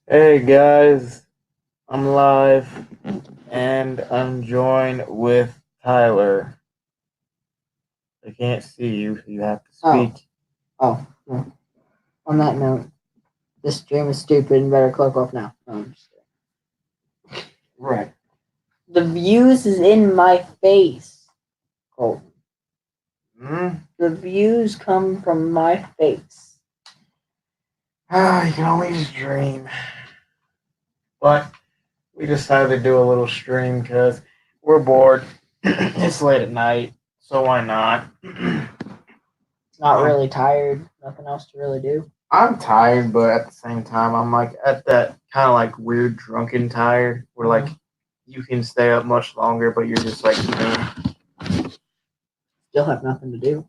Hey guys, I'm live and I'm joined with Tyler. I can't see you, so you have to Oh, speak. no. On that note, this stream is stupid and better click off now. No, I'm just kidding. Right. The views is in my face, Colton. Hmm? The views come from my face. You can always dream. But we decided to do a little stream because we're bored. It's late at night, so why not? Not really tired. Nothing else to really do. I'm tired, but at the same time, I'm like at that kind of like weird drunken tired where like you can stay up much longer, but you're just like, Still have nothing to do.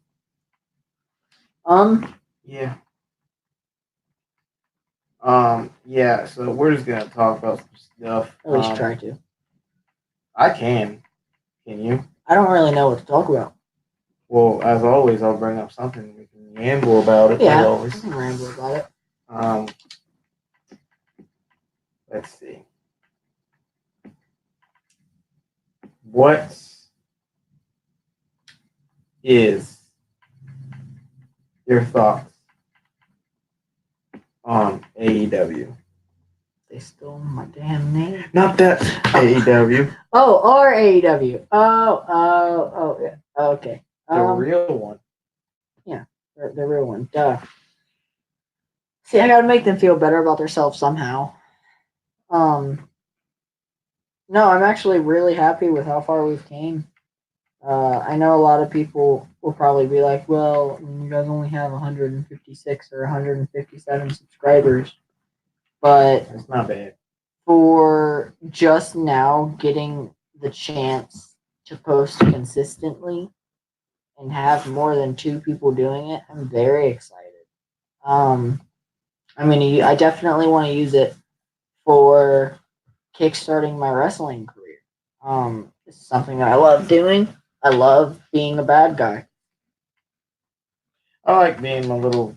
Yeah. Yeah, so we're just gonna talk about some stuff. At least try to. I can. Can you? I don't really know what to talk about. Well, as always, I'll bring up something. We can ramble about it, Yeah, as I always. can ramble about it. Let's see. What is your thoughts on AEW? They stole my damn name. Not that AEW. Oh, or AEW. Oh, yeah. Okay. The real one. Yeah, the real one. Duh. See, I gotta make them feel better about themselves somehow. No, I'm actually really happy with how far we've came. I know a lot of people will probably be like, well, you guys only have 156 or 157 subscribers. But it's not bad. For just now getting the chance to post consistently and have more than 2 people doing it, I'm very excited. I definitely want to use it for kickstarting my wrestling career. It's something that I love doing. I love being a bad guy. I like being a little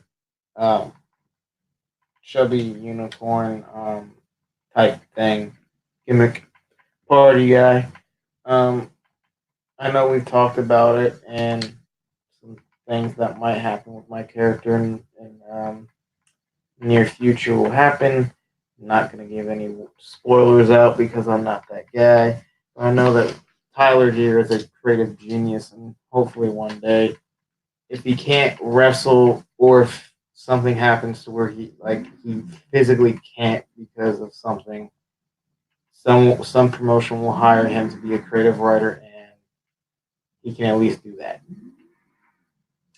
chubby unicorn type thing, gimmick party guy. I know we've talked about it and some things that might happen with my character in near future will happen. I'm not going to give any spoilers out because I'm not that guy. I know that Tyler here is a creative genius, and hopefully one day, if he can't wrestle or if something happens to where he physically can't because of something, some promotion will hire him to be a creative writer, and he can at least do that.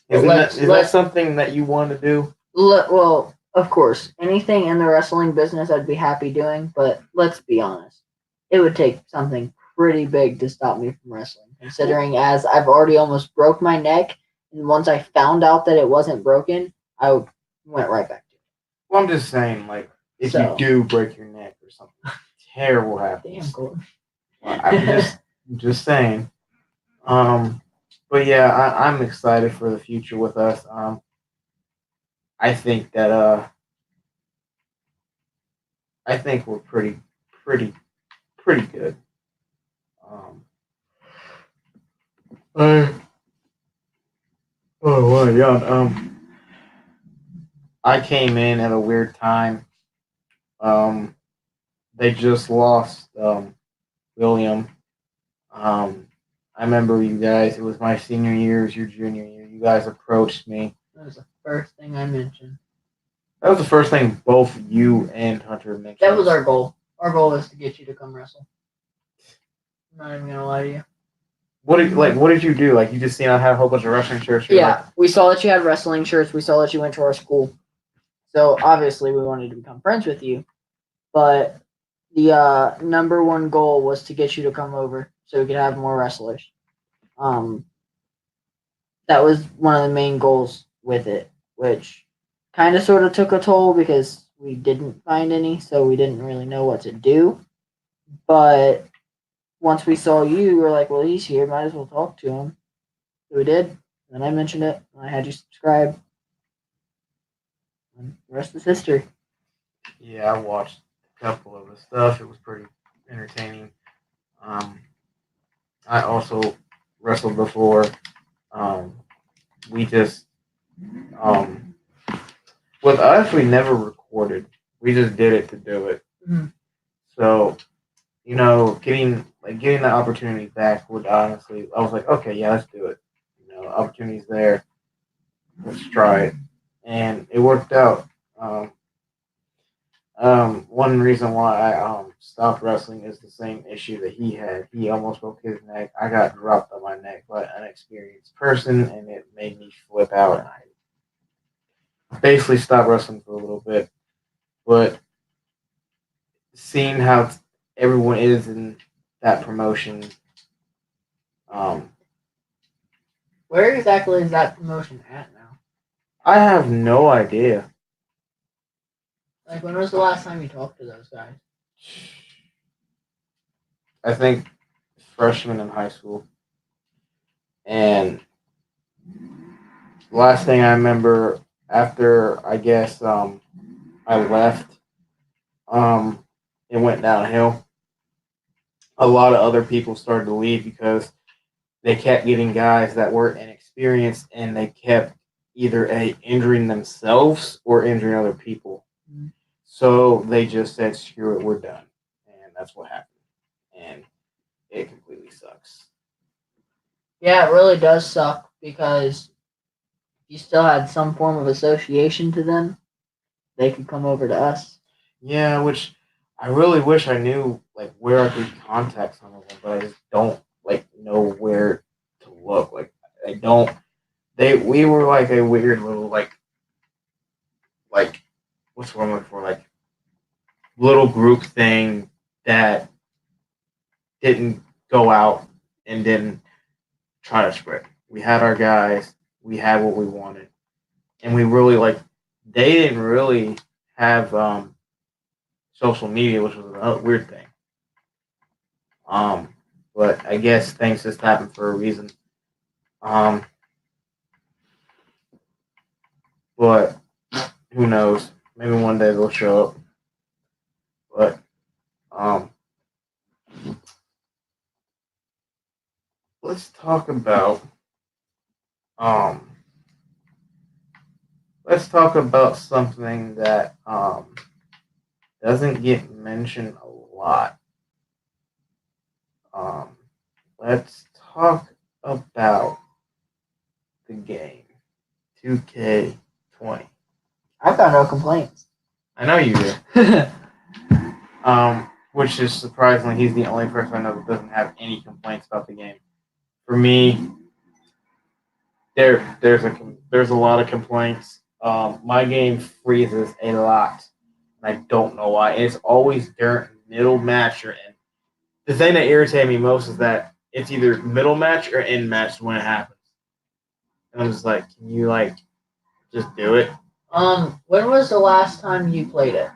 Is that something that you want to do? Well, of course, anything in the wrestling business I'd be happy doing, but let's be honest. It would take something pretty big to stop me from wrestling, considering as I've already almost broke my neck, and once I found out that it wasn't broken, I went right back to it. Well, I'm just saying, like, if you do break your neck or something terrible happens. Damn, cool. Well, I'm just saying. But yeah, I'm excited for the future with us. I think that I think we're pretty good. Oh my god. I came in at a weird time. They just lost William. I remember you guys. It was my senior year, it was your junior year. You guys approached me. That was the first thing I mentioned. That was the first thing both you and Hunter mentioned. That was our goal. Our goal is to get you to come wrestle. I'm not even gonna lie to you. What did you do? Like, you just seen I had a whole bunch of wrestling shirts. Yeah, we saw that you had wrestling shirts. We saw that you went to our school. So obviously we wanted to become friends with you. But the number one goal was to get you to come over so we could have more wrestlers. That was one of the main goals with it, which kind of sort of took a toll because we didn't find any, so we didn't really know what to do. But once we saw you, we were like, well, he's here, might as well talk to him. So we did. And I mentioned it, and I had you subscribe. And the rest is history. Yeah, I watched a couple of the stuff. It was pretty entertaining. Um, I also wrestled before. Um, we just um, with us, we never recorded. We just did it to do it. Mhm. So getting the opportunity back would honestly, I was like, okay, yeah, let's do it. Opportunities there. Let's try it, and it worked out. Um, one reason why I stopped wrestling is the same issue that he had. He almost broke his neck. I got dropped on my neck by an inexperienced person, and it made me flip out. And I basically stopped wrestling for a little bit. But seeing how everyone is in that promotion, um, Where exactly is that promotion at now? I have no idea. Like, when was the last time you talked to those guys? I think freshman in high school, and last thing I remember after I guess I left, um, it went downhill. A lot of other people started to leave because they kept getting guys that were inexperienced, and they kept either injuring themselves or injuring other people. Mhm. So they just said, "Screw it, we're done," and that's what happened. And it completely sucks. Yeah, it really does suck because you still had some form of association to them. They could come over to us. Yeah, which I really wish I knew like where I could contact some of them, but I just don't like know where to look. Like I don't. We were like a weird little like what's the word I'm looking for, like little group thing that didn't go out and didn't try to spread. We had our guys. We had what we wanted, and we really like. They didn't really have social media, which was a weird thing. Um, but I guess things just happen for a reason. Um, but who knows? Maybe one day they'll show up. But um, let's talk about um, let's talk about something that doesn't get mentioned a lot. Um, let's talk about the game 2K20. I've got no complaints. I know you do. Which is surprisingly, he's the only person I know that doesn't have any complaints about the game. For me, there's a lot of complaints. My game freezes a lot, and I don't know why. And it's always during middle match or end. The thing that irritates me most is that it's either middle match or end match when it happens. And I'm just like, can you like just do it? When was the last time you played it?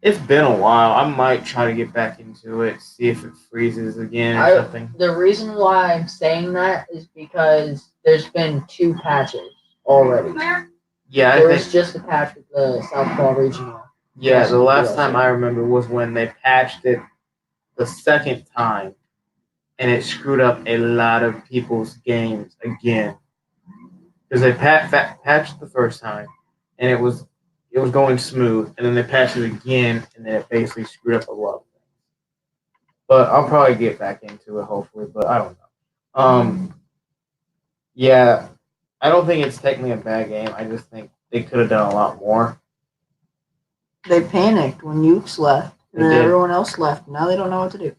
It's been a while. I might try to get back into it, see if it freezes again or something. The reason why I'm saying that is because there's been 2 patches already. Yeah, There was just a patch with the Southpaw Regional. Yeah, the last time I remember was when they patched it the second time, and it screwed up a lot of people's games again. Because they patched the first time, and it was going smooth, and then they patched it again, and then it basically screwed up a lot of things. But I'll probably get back into it, hopefully, but I don't know. Yeah, I don't think it's technically a bad game. I just think they could have done a lot more. They panicked when Ukes left, and They then did. everyone else left. Now they don't know what to do.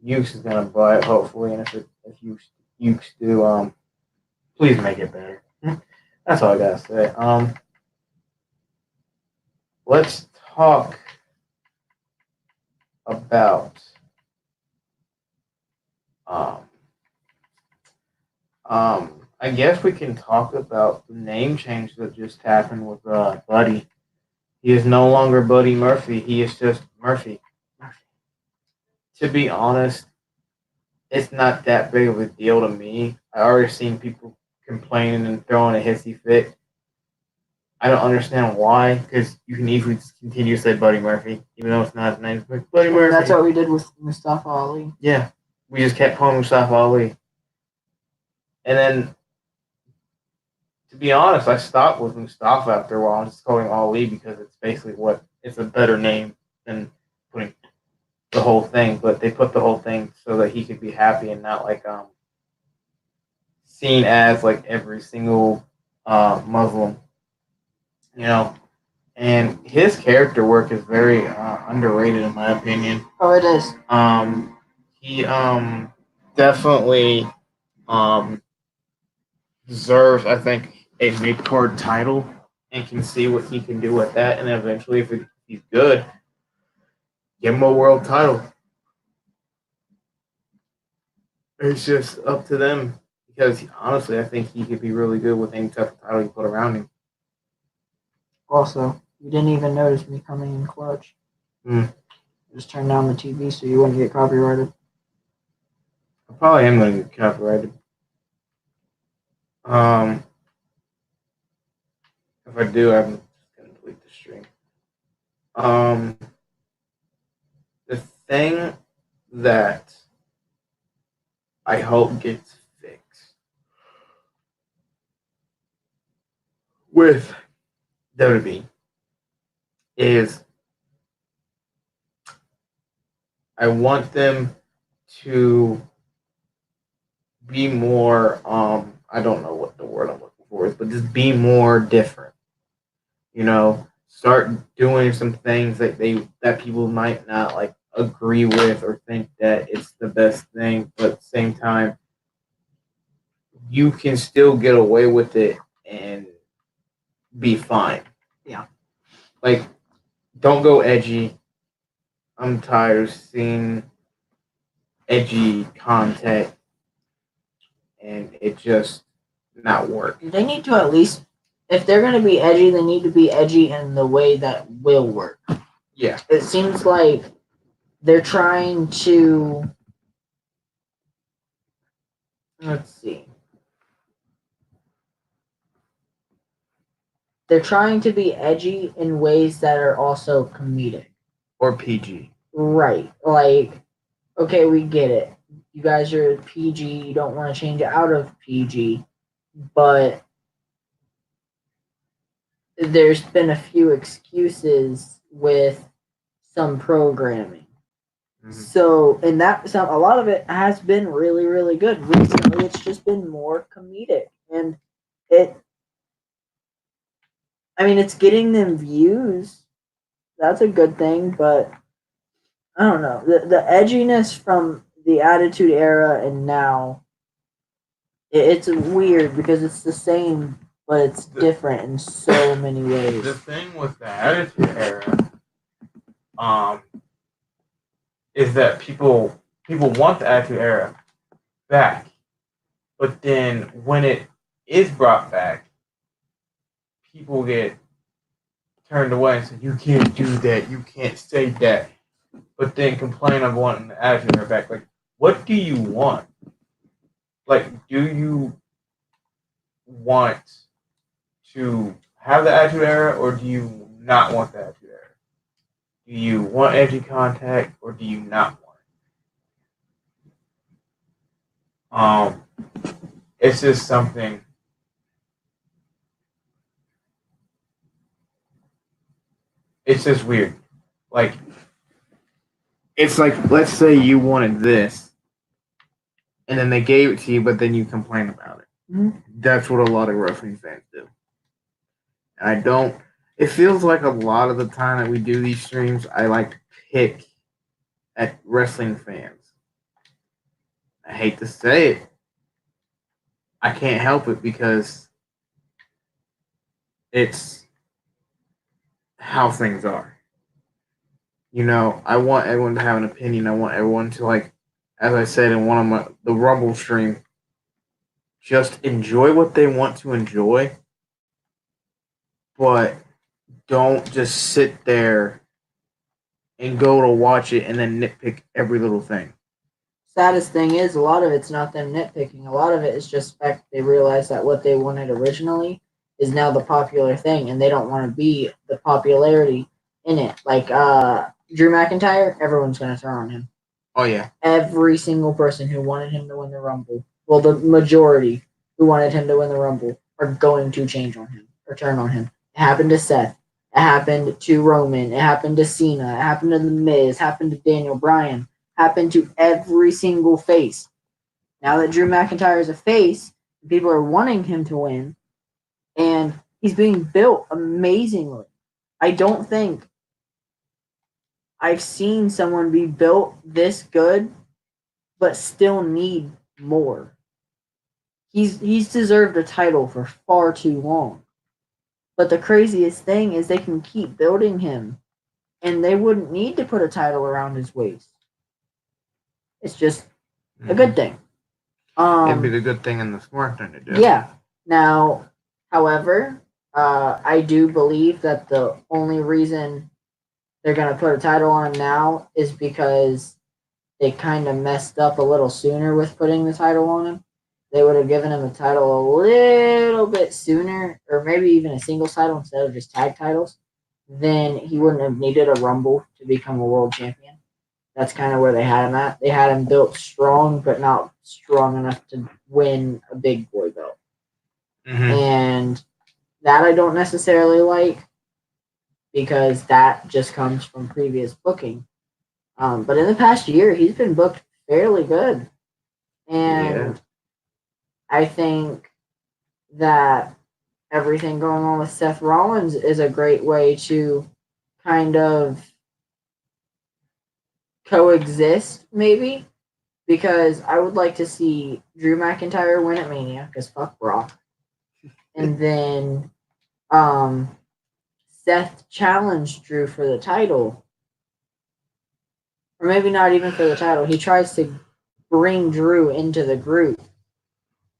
Ukes is gonna buy it, hopefully, and if Ukes do, please make it better. That's all I gotta say. Let's talk about um, I guess we can talk about the name change that just happened with Buddy. He is no longer Buddy Murphy. He is just Murphy. To be honest, it's not that big of a deal to me. I already seen people complaining and throwing a hissy fit. I don't understand why, because you can easily just continue to say Buddy Murphy, even though it's not his name. But Buddy Murphy. That's what we did with Mustafa Ali. Yeah, we just kept calling Mustafa Ali. And then, to be honest, I stopped with Mustafa after a while. I'm just calling Ali because it's basically it's a better name than putting the whole thing. But they put the whole thing so that he could be happy and not like seen as like every single Muslim, you know. And his character work is very underrated in my opinion. Oh, it is. He definitely um deserves, I think, a mid card title and can see what he can do with that. And eventually, if he's good, give him a world title. It's just up to them because honestly, I think he could be really good with any type of title you put around him. Also, you didn't even notice me coming in clutch. Just turn down the TV so you wouldn't get copyrighted. I probably am going to get copyrighted. If I do, I'm going to delete the stream. The thing that I hope gets fixed with WWE is I want them to be more I don't know what the word I'm looking for is, but just be more different. You know, start doing some things that people might not like agree with or think that it's the best thing, but at the same time you can still get away with it and be fine. Yeah. Like, don't go edgy. I'm tired of seeing edgy content and it just not work. They need to at least, if they're going to be edgy, they need to be edgy in the way that will work. Yeah. It seems like they're trying to, let's see. They're trying to be edgy in ways that are also comedic. Or PG. Right. Like, okay, we get it. You guys are PG, you don't want to change out of PG, but there's been a few excuses with some programming. Mm-hmm. So, and a lot of it has been really, really good. Recently, it's just been more comedic, and it's getting them views. That's a good thing, but I don't know. The edginess from the Attitude Era and now, it's weird because it's the same, but it's different in so many ways. The thing with the Attitude Era, is that people want the Attitude Era back, but then when it is brought back, people get turned away and say, "You can't do that. You can't say that." But then complain of wanting the Attitude Era back. Like, what do you want? Like, do you want to have the Attitude Era, or do you not want the Attitude Era? Do you want edgy contact, or do you not want it? It's just something. It's just weird. Like, it's like, let's say you wanted this, and then they gave it to you, but then you complain about it. Mm-hmm. That's what a lot of wrestling fans do. And I don't. It feels like a lot of the time that we do these streams, I like to pick at wrestling fans. I hate to say it. I can't help it because it's how things are. You know, I want everyone to have an opinion. I want everyone to, like, as I said in one of the Rumble stream, just enjoy what they want to enjoy, but don't just sit there and go to watch it and then nitpick every little thing. Saddest thing is, a lot of it's not them nitpicking. A lot of it is just the fact they realize that what they wanted originally is now the popular thing, and they don't want to be the popularity in it. Like Drew McIntyre, everyone's going to turn on him. Oh yeah. Every single person who wanted him to win the Rumble, well, the majority who wanted him to win the Rumble, are going to change on him or turn on him. It happened to Seth. It happened to Roman. It happened to Cena. It happened to The Miz. It happened to Daniel Bryan. Happened to every single face. Now that Drew McIntyre is a face, people are wanting him to win, and he's being built amazingly. I don't think I've seen someone be built this good, but still need more. He's deserved a title for far too long. But the craziest thing is they can keep building him, and they wouldn't need to put a title around his waist. It's just a good thing. It'd be the good thing and the smart thing to do. Yeah. Now, however, I do believe that the only reason they're going to put a title on him now is because they kind of messed up a little sooner with putting the title on him. They would have given him a title a little bit sooner, or maybe even a singles title instead of just tag titles, then he wouldn't have needed a Rumble to become a world champion. That's kind of where they had him at. They had him built strong, but not strong enough to win a big boy belt. And that I don't necessarily like, because that just comes from previous booking. But in the past year, he's been booked fairly good. And I think that everything going on with Seth Rollins is a great way to kind of coexist, maybe, because I would like to see Drew McIntyre win at Mania, because fuck Brock. And then Seth challenged Drew for the title. Or maybe not even for the title. He tries to bring Drew into the group.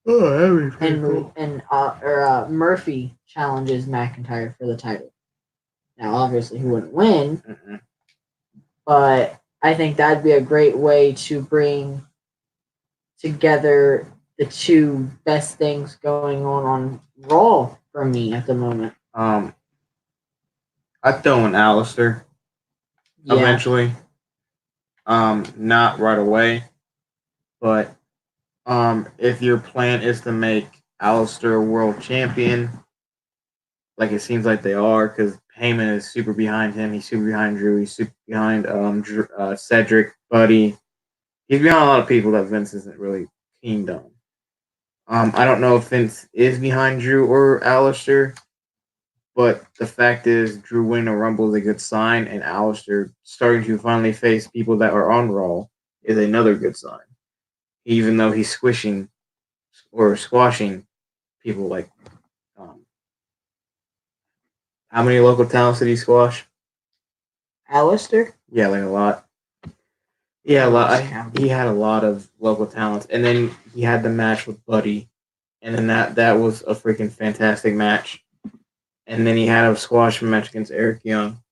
Oh, that'd be pretty cool. And Murphy challenges McIntyre for the title. Now, obviously, he wouldn't win, but I think that'd be a great way to bring together the two best things going on Raw for me at the moment. I'd throw in Alistair eventually. Not right away, but if your plan is to make Alistair world champion, like it seems like they are, because Heyman is super behind him. He's super behind Drew. He's super behind Cedric, Buddy. He's behind a lot of people that Vince isn't really keen on. I don't know if Vince is behind Drew or Alistair, but the fact is, Drew winning a Rumble is a good sign, and Alistair starting to finally face people that are on Raw is another good sign. Even though he's squashing people like, how many local talents did he squash? Alistair? Yeah, like a lot. Yeah, a lot. He had a lot of local talents, and then he had the match with Buddy, and then that was a freaking fantastic match. And then he had a squash match against Eric Young,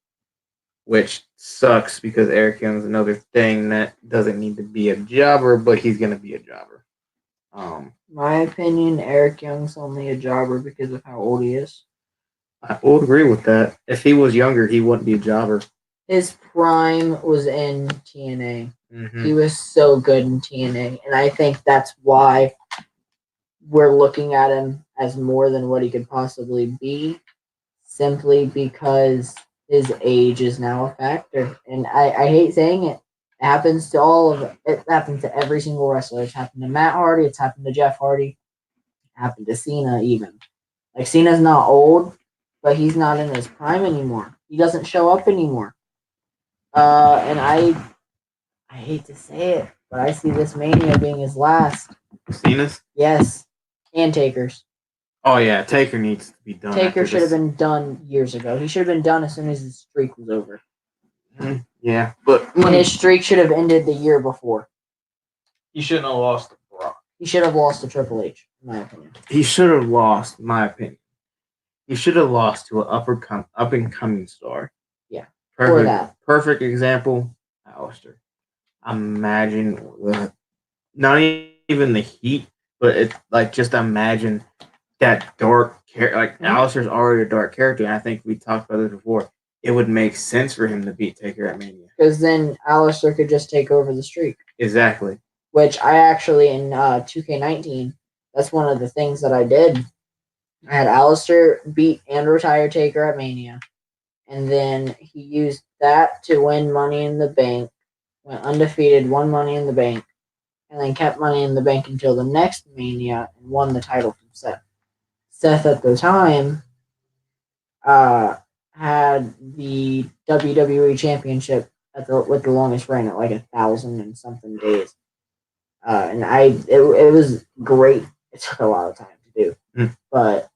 which sucks because Eric Young's another thing that doesn't need to be a jobber, but he's gonna be a jobber. My opinion, Eric Young's only a jobber because of how old he is. I will agree with that. If he was younger, he wouldn't be a jobber. His prime was in TNA. Mm-hmm. He was so good in TNA, and I think that's why we're looking at him as more than what he could possibly be, simply because his age is now a factor. And I hate saying it. It happens to all of it. It happens to every single wrestler. It's happened to Matt Hardy. It's happened to Jeff Hardy. It happened to Cena even. Like, Cena's not old, but he's not in his prime anymore. He doesn't show up anymore. And I hate to say it, but I see this Mania being his last. Cena's? Yes. And Taker's. Oh, yeah. Taker needs to be done. Taker should have been done years ago. He should have been done as soon as his streak was over. Mm-hmm. Yeah, but... And his streak should have ended the year before. He shouldn't have lost to Brock. He should have lost to Triple H, in my opinion. He should have lost, in my opinion. He should have lost to an up-and-coming star. Yeah. Perfect example, Alistair. Imagine, not even the heat, but it's like, just imagine that dark like Alistair's already a dark character, and I think we talked about this before. It would make sense for him to beat Taker at Mania. Because then Alistair could just take over the streak. Exactly. Which I actually, in 2K19, that's one of the things that I did. I had Alistair beat and retire Taker at Mania. And then he used that to win Money in the Bank. Went undefeated, won Money in the Bank. And then kept Money in the Bank until the next Mania and won the title from Seth. Seth at the time had the WWE Championship with the longest reign at like 1,000 and something days. And it was great. It took a lot of time to do, but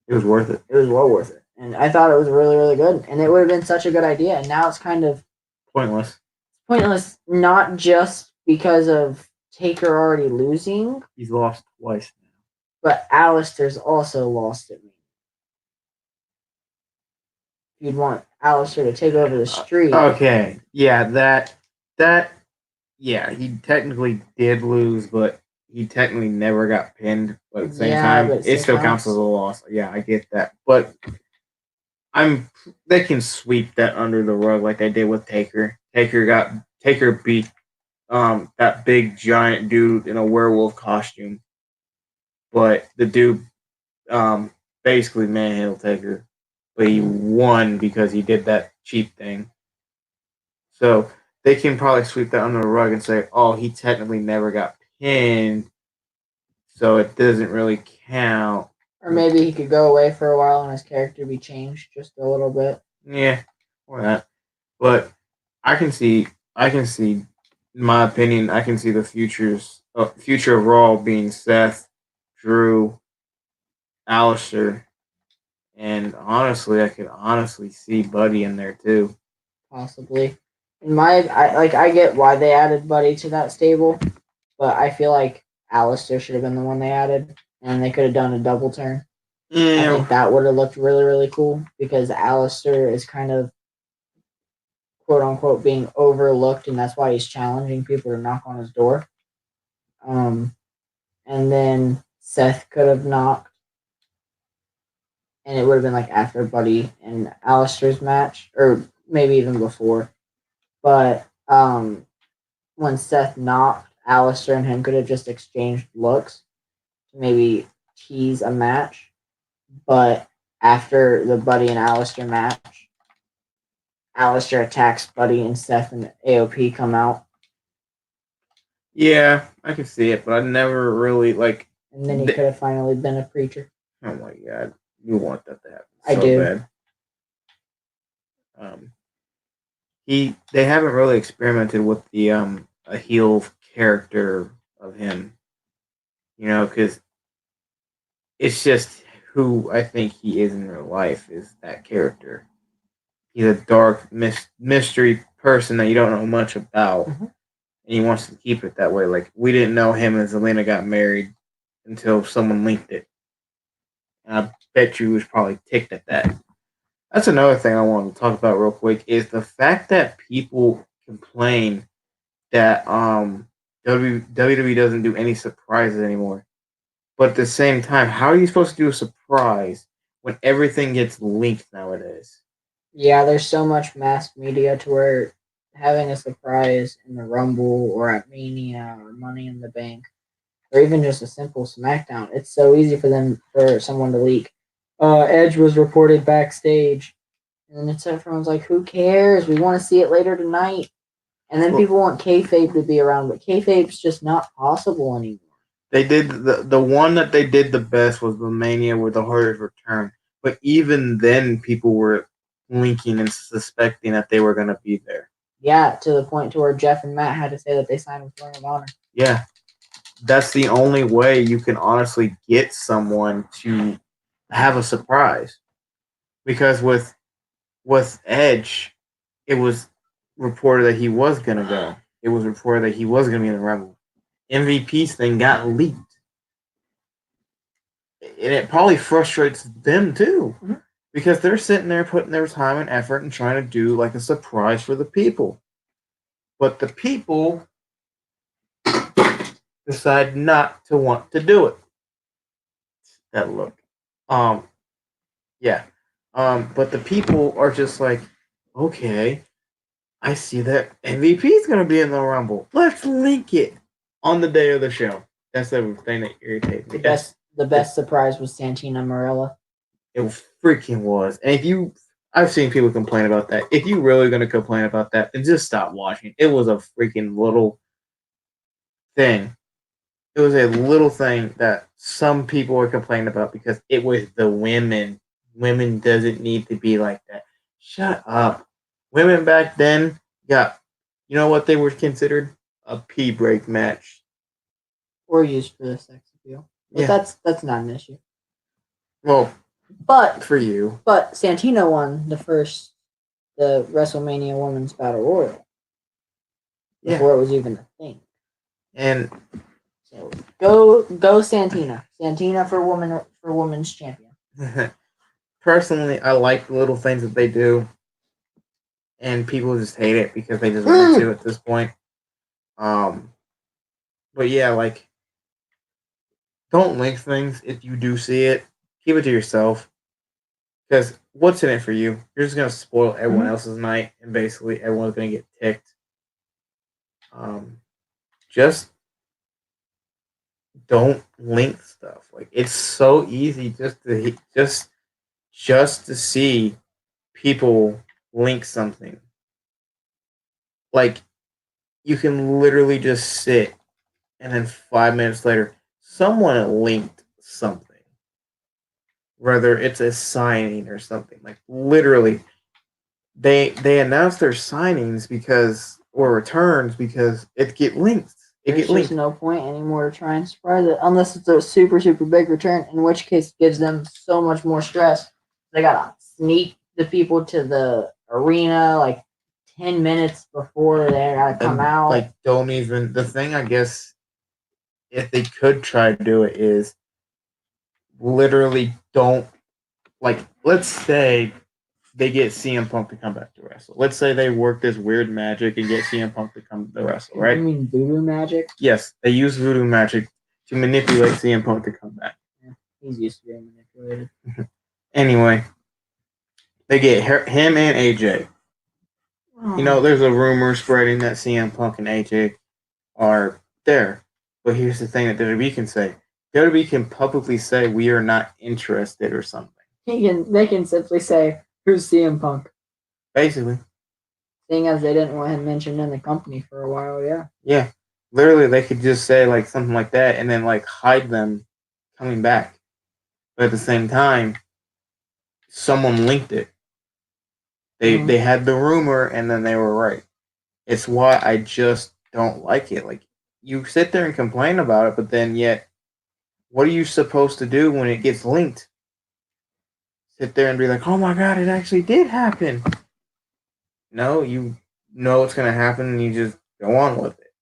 it was worth it. It was well worth it, and I thought it was really, really good. And it would have been such a good idea. And now it's kind of pointless. Pointless, not just because of Taker already losing. He's lost twice now, but Alistair's also lost at me. You'd want Alistair to take over the streak. Okay, yeah, yeah, he technically did lose, but he technically never got pinned. But at the same time, it still counts as a loss. Yeah, I get that. But they can sweep that under the rug like they did with Taker. Taker beat that big giant dude in a werewolf costume. But the dude basically manhandled Taker. But he won because he did that cheap thing. So they can probably sweep that under the rug and say, oh, he technically never got pinned, so it doesn't really count. Or maybe he could go away for a while and his character be changed just a little bit. Yeah, or that. But I can see, in my opinion, I can see the future of Raw being Seth, Drew, Alistair, and honestly, I could see Buddy in there too. Possibly. I get why they added Buddy to that stable, but I feel like Alistair should have been the one they added, and they could have done a double turn. Yeah. I think that would have looked really, really cool because Alistair is kind of quote unquote being overlooked, and that's why he's challenging people to knock on his door. And then Seth could have knocked, and it would have been like after Buddy and Alistair's match, or maybe even before. But when Seth knocked, Alistair and him could have just exchanged looks to maybe tease a match. But after the Buddy and Alistair match, Alistair attacks Buddy and Seth and AOP come out. Yeah, I can see it, but I never really like. And then he could have finally been a preacher. Oh my god, you want that to happen? I do. Bad. They haven't really experimented with the a heel character of him, because it's just who I think he is in real life is that character. He's a dark mystery person that you don't know much about, and he wants to keep it that way. Like we didn't know him and Zelina got married until someone linked it, and I bet you was probably ticked at that. That's another thing I wanted to talk about real quick is the fact that people complain that WWE doesn't do any surprises anymore. But at the same time, how are you supposed to do a surprise when everything gets leaked nowadays? Yeah, there's so much mass media to where having a surprise in the Rumble or at Mania or Money in the Bank or even just a simple SmackDown, it's so easy for someone to leak. Edge was reported backstage, and it's everyone's like, "Who cares? We want to see it later tonight." And then people want kayfabe to be around, but kayfabe's just not possible anymore. They did the one that they did the best was the Mania with the Hardest Return, but even then, people were linking and suspecting that they were going to be there. Yeah, to the point to where Jeff and Matt had to say that they signed with Ring of Honor. Yeah, that's the only way you can honestly get someone to have a surprise. Because with Edge, it was reported that he was going to go. It was reported that he was going to be in the Rumble. MVP's thing got leaked. And it probably frustrates them too. Mm-hmm. Because they're sitting there putting their time and effort and trying to do like a surprise for the people. But the people decide not to want to do it. That look. Um, yeah. But the people are just like, okay, I see that MVP is gonna be in the Rumble. Let's link it on the day of the show. That's the thing that irritates me. The best surprise was Santina Marella. It freaking was. And I've seen people complain about that. If you really gonna complain about that, then just stop watching. It was a freaking little thing. It was a little thing that some people were complaining about because it was the women. Women doesn't need to be like that. Shut up. Women back then got, you know what they were considered? A pee break match. Or used for the sex appeal. But Yeah. that's not an issue. Well, But for you. But Santina won the WrestleMania Women's Battle Royal before it was even a thing. And so go Santina. Santina for women's champion. personally, I like the little things that they do, and people just hate it because they just want to at this point. But yeah, like, don't link things if you do see it. Keep it to yourself, because what's in it for you? You're just gonna spoil everyone else's night, and basically everyone's gonna get ticked. Just don't link stuff. Like, it's so easy just to see people link something. Like, you can literally just sit, and then 5 minutes later, someone linked something. Whether it's a signing or something. Like, literally, they announce their signings or returns because it get linked. There's just no point anymore to try and surprise it unless it's a super, super big return, in which case it gives them so much more stress. They gotta sneak the people to the arena like 10 minutes before they gotta come out. Like, don't even, the thing, I guess, if they could try to do it, is literally don't, like, let's say they get CM Punk to come back to wrestle. Let's say they work this weird magic and get CM Punk to come to wrestle, right? You mean voodoo magic? Yes, they use voodoo magic to manipulate CM Punk to come back. Yeah, he's used to being manipulated. Anyway, they get him and AJ. You know, there's a rumor spreading that CM Punk and AJ are there. But here's the thing that WWE can say. WWE can publicly say we are not interested or something. They can simply say, who's CM Punk? Basically. Seeing as they didn't want him mentioned in the company for a while, yeah. Yeah. Literally, they could just say, like, something like that and then, like, hide them coming back. But at the same time, someone linked it. They had the rumor and then they were right. It's why I just don't like it. Like, you sit there and complain about it, but then yet, what are you supposed to do when it gets linked? Sit there and be like, oh my god, it actually did happen. No, you know it's going to happen and you just go on with it.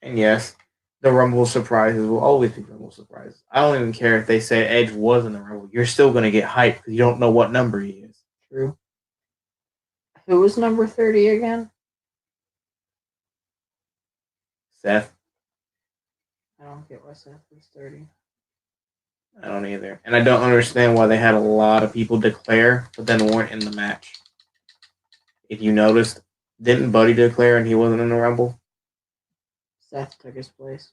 And yes, the Rumble surprises will always be Rumble surprises. I don't even care if they say Edge was in the Rumble. You're still going to get hyped because you don't know what number he is. True. Who was number 30 again? Seth. I don't get why Seth was 30. I don't either. And I don't understand why they had a lot of people declare, but then weren't in the match. If you noticed, didn't Buddy declare and he wasn't in the Rumble? Seth took his place.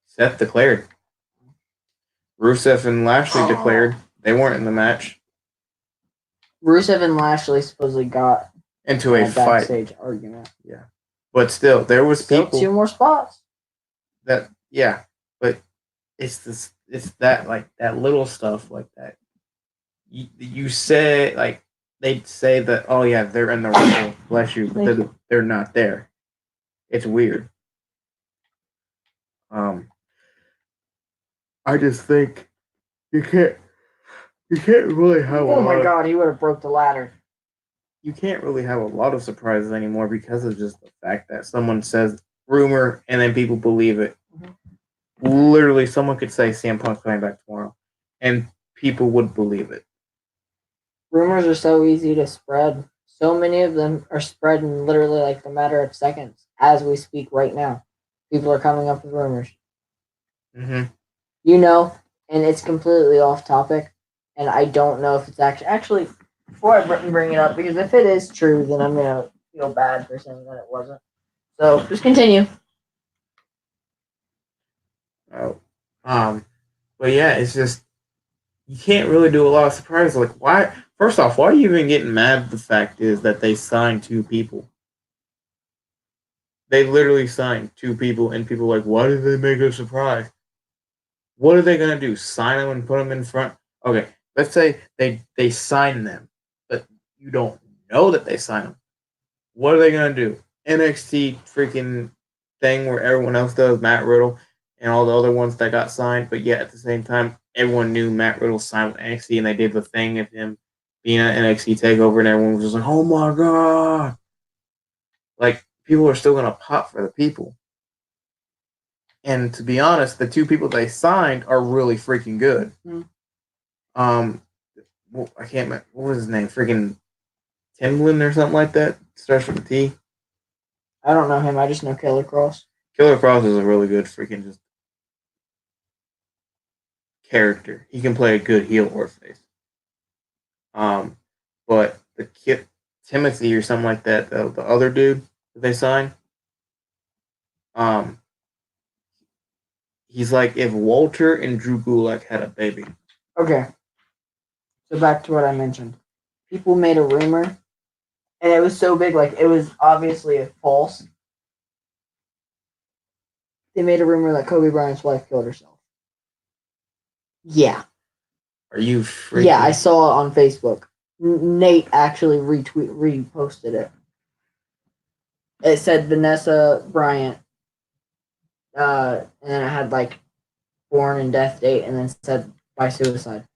Seth declared. Rusev and Lashley declared. They weren't in the match. Rusev and Lashley supposedly got into a fight. Backstage argument. Yeah. But still, there was people. 2 more spots. But it's that, like, that little stuff like that. You say, like, they'd say that, oh yeah, they're in the Rumble, bless you, but they're not there. It's weird. I just think you can't really have oh my god, he would have broke the ladder. You can't really have a lot of surprises anymore because of just the fact that someone says rumor and then people believe it. Literally, someone could say CM Punk's coming back tomorrow, and people would believe it. Rumors are so easy to spread. So many of them are spread in literally like the matter of seconds as we speak right now. People are coming up with rumors. Mm-hmm. You know, and it's completely off topic, and I don't know if it's actually before I bring it up, because if it is true, then I'm gonna feel bad for saying that it wasn't. So just continue. Oh, but yeah, it's just you can't really do a lot of surprises. Like, why? First off, why are you even getting mad? The fact is that they signed two people. They literally signed two people, and people are like, why did they make a surprise? What are they gonna do? Sign them and put them in front? Okay, let's say they sign them, but you don't know that they sign them. What are they gonna do? NXT freaking thing where everyone else does, Matt Riddle and all the other ones that got signed, but yet at the same time, everyone knew Matt Riddle signed with NXT, and they did the thing of him being at NXT Takeover, and everyone was just like, "Oh my god!" Like people are still gonna pop for the people. And to be honest, the two people they signed are really freaking good. Mm. Um, I can't remember what was his name, freaking Timlin or something like that. Starts with a T. I don't know him. I just know Killer Cross. Killer Cross is a really good freaking just character. He can play a good heel or face. Um, but the kid Timothy or something like that, the other dude that they signed, um, he's like if Walter and Drew Gulak had a baby. Okay, so back to what I mentioned. People made a rumor, and it was so big, like it was obviously a false. They made a rumor that Kobe Bryant's wife killed herself. Yeah. Are you freaking? Yeah, I saw it on Facebook. Nate actually reposted it. It said Vanessa Bryant, and then it had like born and death date, and then said by suicide.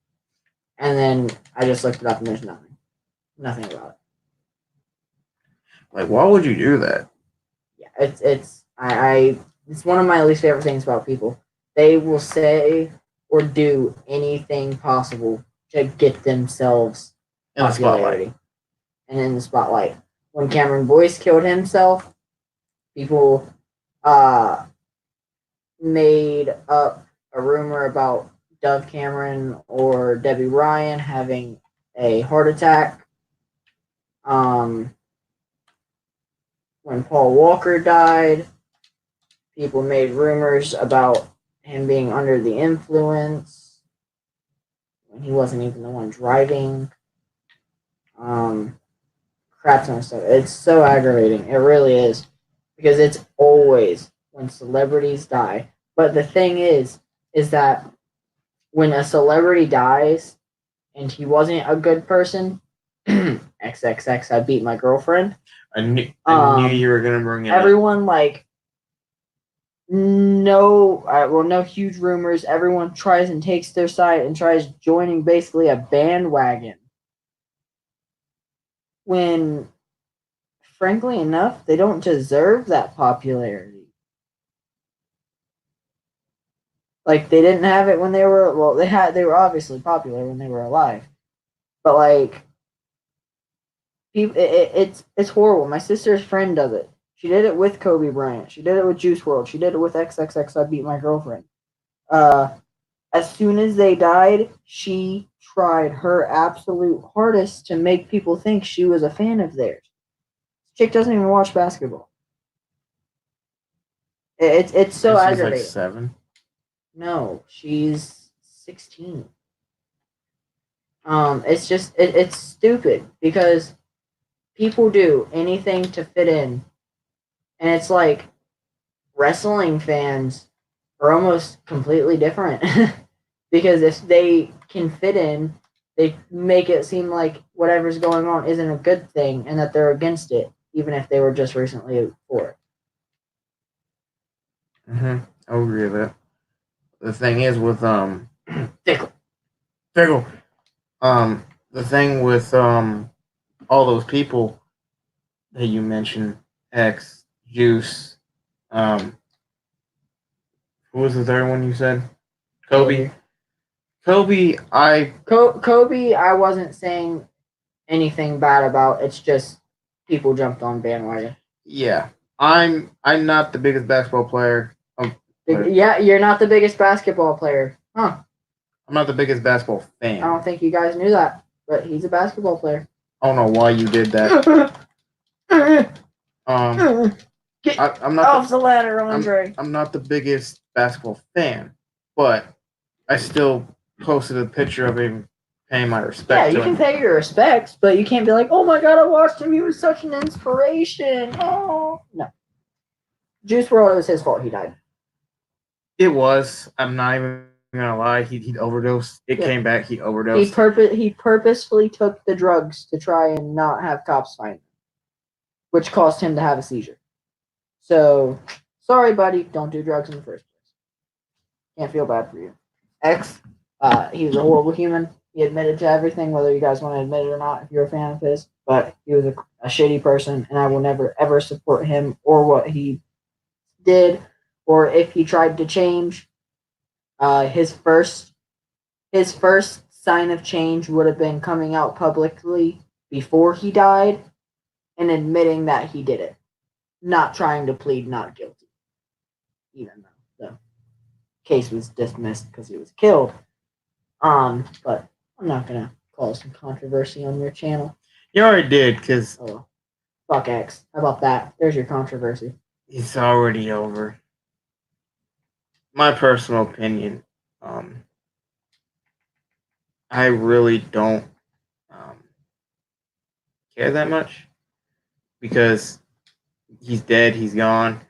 And then I just looked it up, and there's nothing about it. Like, why would you do that? Yeah, it's one of my least favorite things about people. They will say or do anything possible to get themselves In the popularity spotlight. and in the spotlight. When Cameron Boyce killed himself, people made up a rumor about Dove Cameron or Debbie Ryan having a heart attack. When Paul Walker died, people made rumors about him being under the influence when he wasn't even the one driving. Crap ton of stuff. It's so aggravating. It really is. Because it's always when celebrities die. But the thing is that when a celebrity dies and he wasn't a good person, XXX, I beat my girlfriend. I knew you were gonna bring it up. Everyone like no huge rumors. Everyone tries and takes their side and tries joining basically a bandwagon. When, frankly enough, they don't deserve that popularity. Like they didn't have it when they were they were obviously popular when they were alive, but like people, it's horrible. My sister's friend does it. She did it with Kobe Bryant. She did it with Juice WRLD. She did it with XXX. I beat my girlfriend. As soon as they died, she tried her absolute hardest to make people think she was a fan of theirs. Chick doesn't even watch basketball. It's so She's aggravating. like 7. No, she's 16. It's just it's stupid because people do anything to fit in, and it's like wrestling fans are almost completely different because if they can fit in, they make it seem like whatever's going on isn't a good thing and that they're against it, even if they were just recently for it. I agree with that. The thing is with Fickle. The thing with all those people that you mentioned, X, Juice, who was the third one you said? Kobe. Kobe, Kobe, I wasn't saying anything bad about. It's just people jumped on bandwagon. Yeah, I'm not the biggest basketball player. Yeah, you're not the biggest basketball player, huh? I'm not the biggest basketball I fan. don't think you guys knew that, but he's a basketball player. I don't know why you did that. Get I'm not off the ladder, Andre. I'm not the biggest basketball fan, but I still posted a picture of him paying my Yeah, respect you to can him. pay your respects, but you can't be like, "Oh my God, I watched him. He was such an inspiration." Oh no, Juice WRLD, it was his fault. He died. It was. I'm not even gonna lie. He overdosed. It Yeah. came back. He overdosed. He purposefully took the drugs to try and not have cops find him, which caused him to have a seizure. So, sorry, buddy. Don't do drugs in the first place. Can't feel bad for you. X, he was a horrible human. He admitted to everything, whether you guys want to admit it or not, if you're a fan of his. But he was a shitty person, and I will never ever support him or what he did, or if he tried to change. His first sign of change would have been coming out publicly before he died and admitting that he did it, not trying to plead not guilty, even though the case was dismissed because he was killed. But I'm not gonna cause some controversy on your channel. You already did, because Oh, fuck X. How about that? There's your controversy. it's already over. My personal opinion, I really don't care that much because he's dead. He's gone.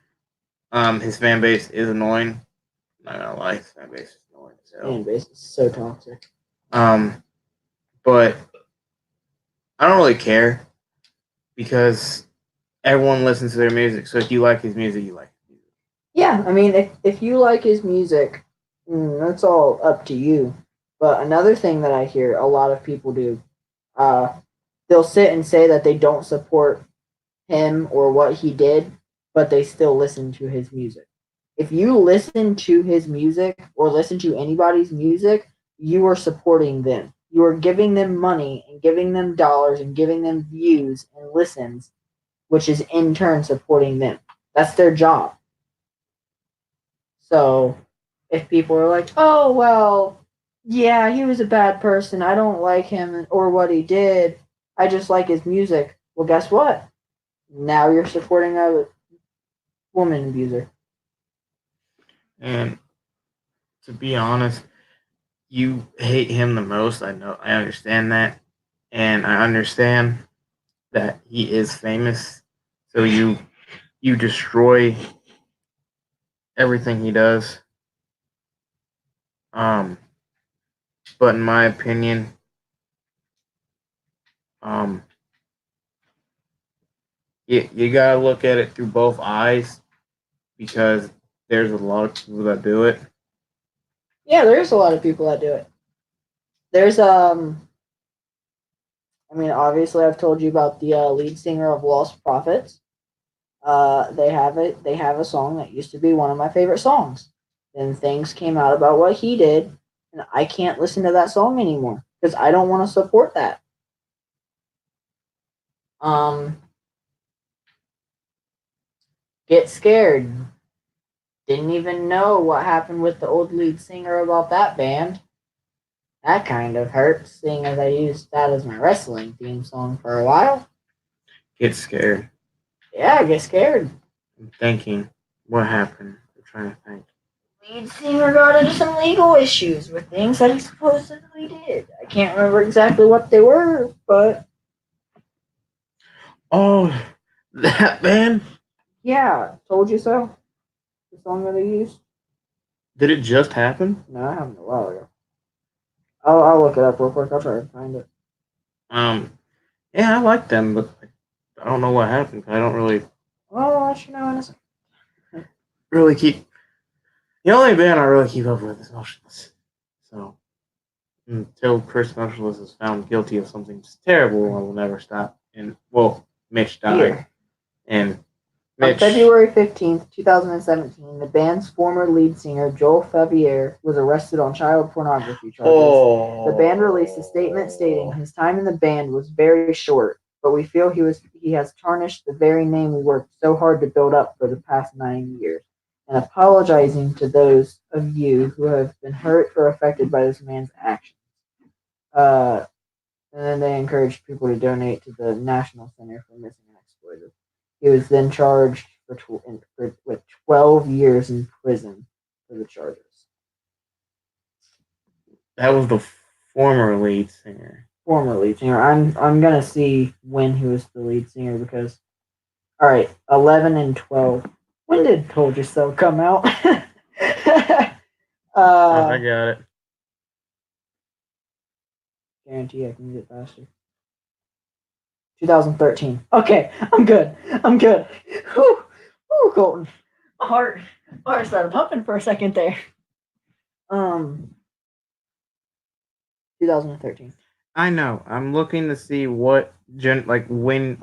His fan base is annoying. I'm not gonna lie, his fan base is annoying. Fan base is so toxic. But I don't really care because everyone listens to their music. So if you like his music, you like his music. Yeah, I mean, if you like his music, that's all up to you. But another thing that I hear a lot of people do, they'll sit and say that they don't support him or what he did, but they still listen to his music. If you listen to his music or listen to anybody's music, you are supporting them. You are giving them money and giving them dollars and giving them views and listens, which is in turn supporting them. That's their job. So if people are like, "Oh well, yeah, he was a bad person. I don't like him or what he did. I just like his music." Well, guess what? Now you're supporting a woman abuser. And to be honest, you hate him the most. I know. I understand that, and I understand that he is famous. So you destroy everything he does. But in my opinion, um, you gotta look at it through both eyes because there's a lot of people that do it. Yeah, there's a lot of people that do it. There's I mean, obviously, I've told you about the lead singer of Lost Prophets. They have it. They have a song that used to be one of my favorite songs. Then things came out about what he did, and I can't listen to that song anymore because I don't want to support that. Um, Get Scared. Didn't even know what happened with the old lead singer about that band. That kind of hurts, seeing as I used that as my wrestling theme song for a while. Get scared. Yeah, I get scared. I'm thinking, what happened? I'm trying to think. Lead singer got into some legal issues with things that he supposedly did. I can't remember exactly what they were, but Oh, that band? yeah, told you so. The song that I used. Did it just happen? No, I happened a while ago. I'll look it up real quick. I'll try to find it. Yeah, I like them, but I don't know what happened. I don't really Well, I'll let you know in a second. keep. The only band I really keep up with is Motionless. So until Chris Motionless is found guilty of something terrible, I will never stop. And well, Mitch died, Here. and On Mitch. February 15th, 2017, the band's former lead singer, Joel Favier, was arrested on child pornography charges. Oh. The band released a statement stating his time in the band was very short, but we feel he has tarnished the very name we worked so hard to build up for the past 9 years. and apologizing to those of you who have been hurt or affected by this man's actions. Uh, and then they encouraged people to donate to the National Center for Missing and Exploited. He was then charged with 12 years in prison for the charges. That was the former lead singer. Former lead singer. I'm gonna see when he was the lead singer because, all right, 11 and 12. When did Told You So come out? I got it. Guarantee I can get faster. 2013. Okay, I'm good. Whew, whew, Colton. Heart started pumping for a second there. 2013. I know. I'm looking to see what when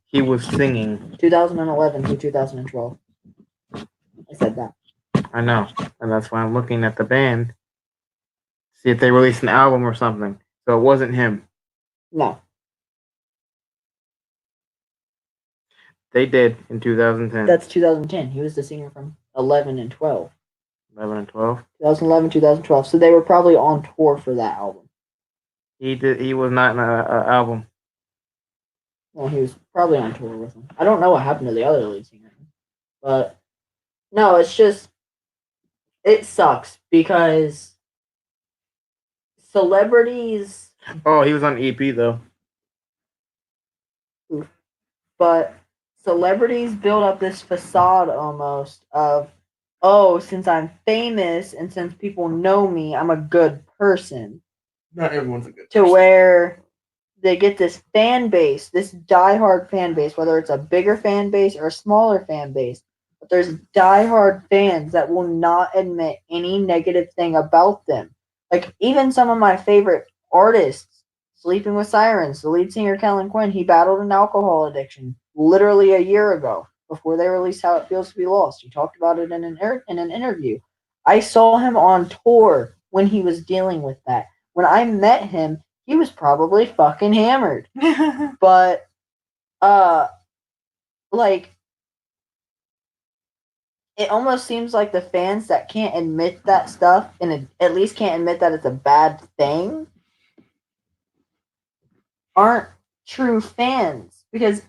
he was singing. 2011 to 2012. I said that. I know, and that's why I'm looking at the band. See if they released an album or something. So it wasn't him. No. They did in 2010. That's 2010. He was the singer from 11 and 12. 11 and 12. 2011, 2012. So they were probably on tour for that album. He did. He was not in an album. Well, he was probably on tour with them. I don't know what happened to the other lead singer, but no, it's just it sucks because celebrities. Oh, he was on EP though. But celebrities build up this facade almost of, oh, since I'm famous and since people know me, I'm a good person. Not everyone's a good person. To where they get this fan base, this diehard fan base, whether it's a bigger fan base or a smaller fan base. But there's diehard fans that will not admit any negative thing about them. Like, even some of my favorite artists, Sleeping with Sirens, the lead singer Kellen Quinn, he battled an alcohol addiction literally a year ago before they released How It Feels to Be Lost. He talked about it in an interview. I saw him on tour when he was dealing with that. When I met him, he was probably fucking hammered. But, like, it almost seems like the fans that can't admit that stuff and at least can't admit that it's a bad thing aren't true fans, because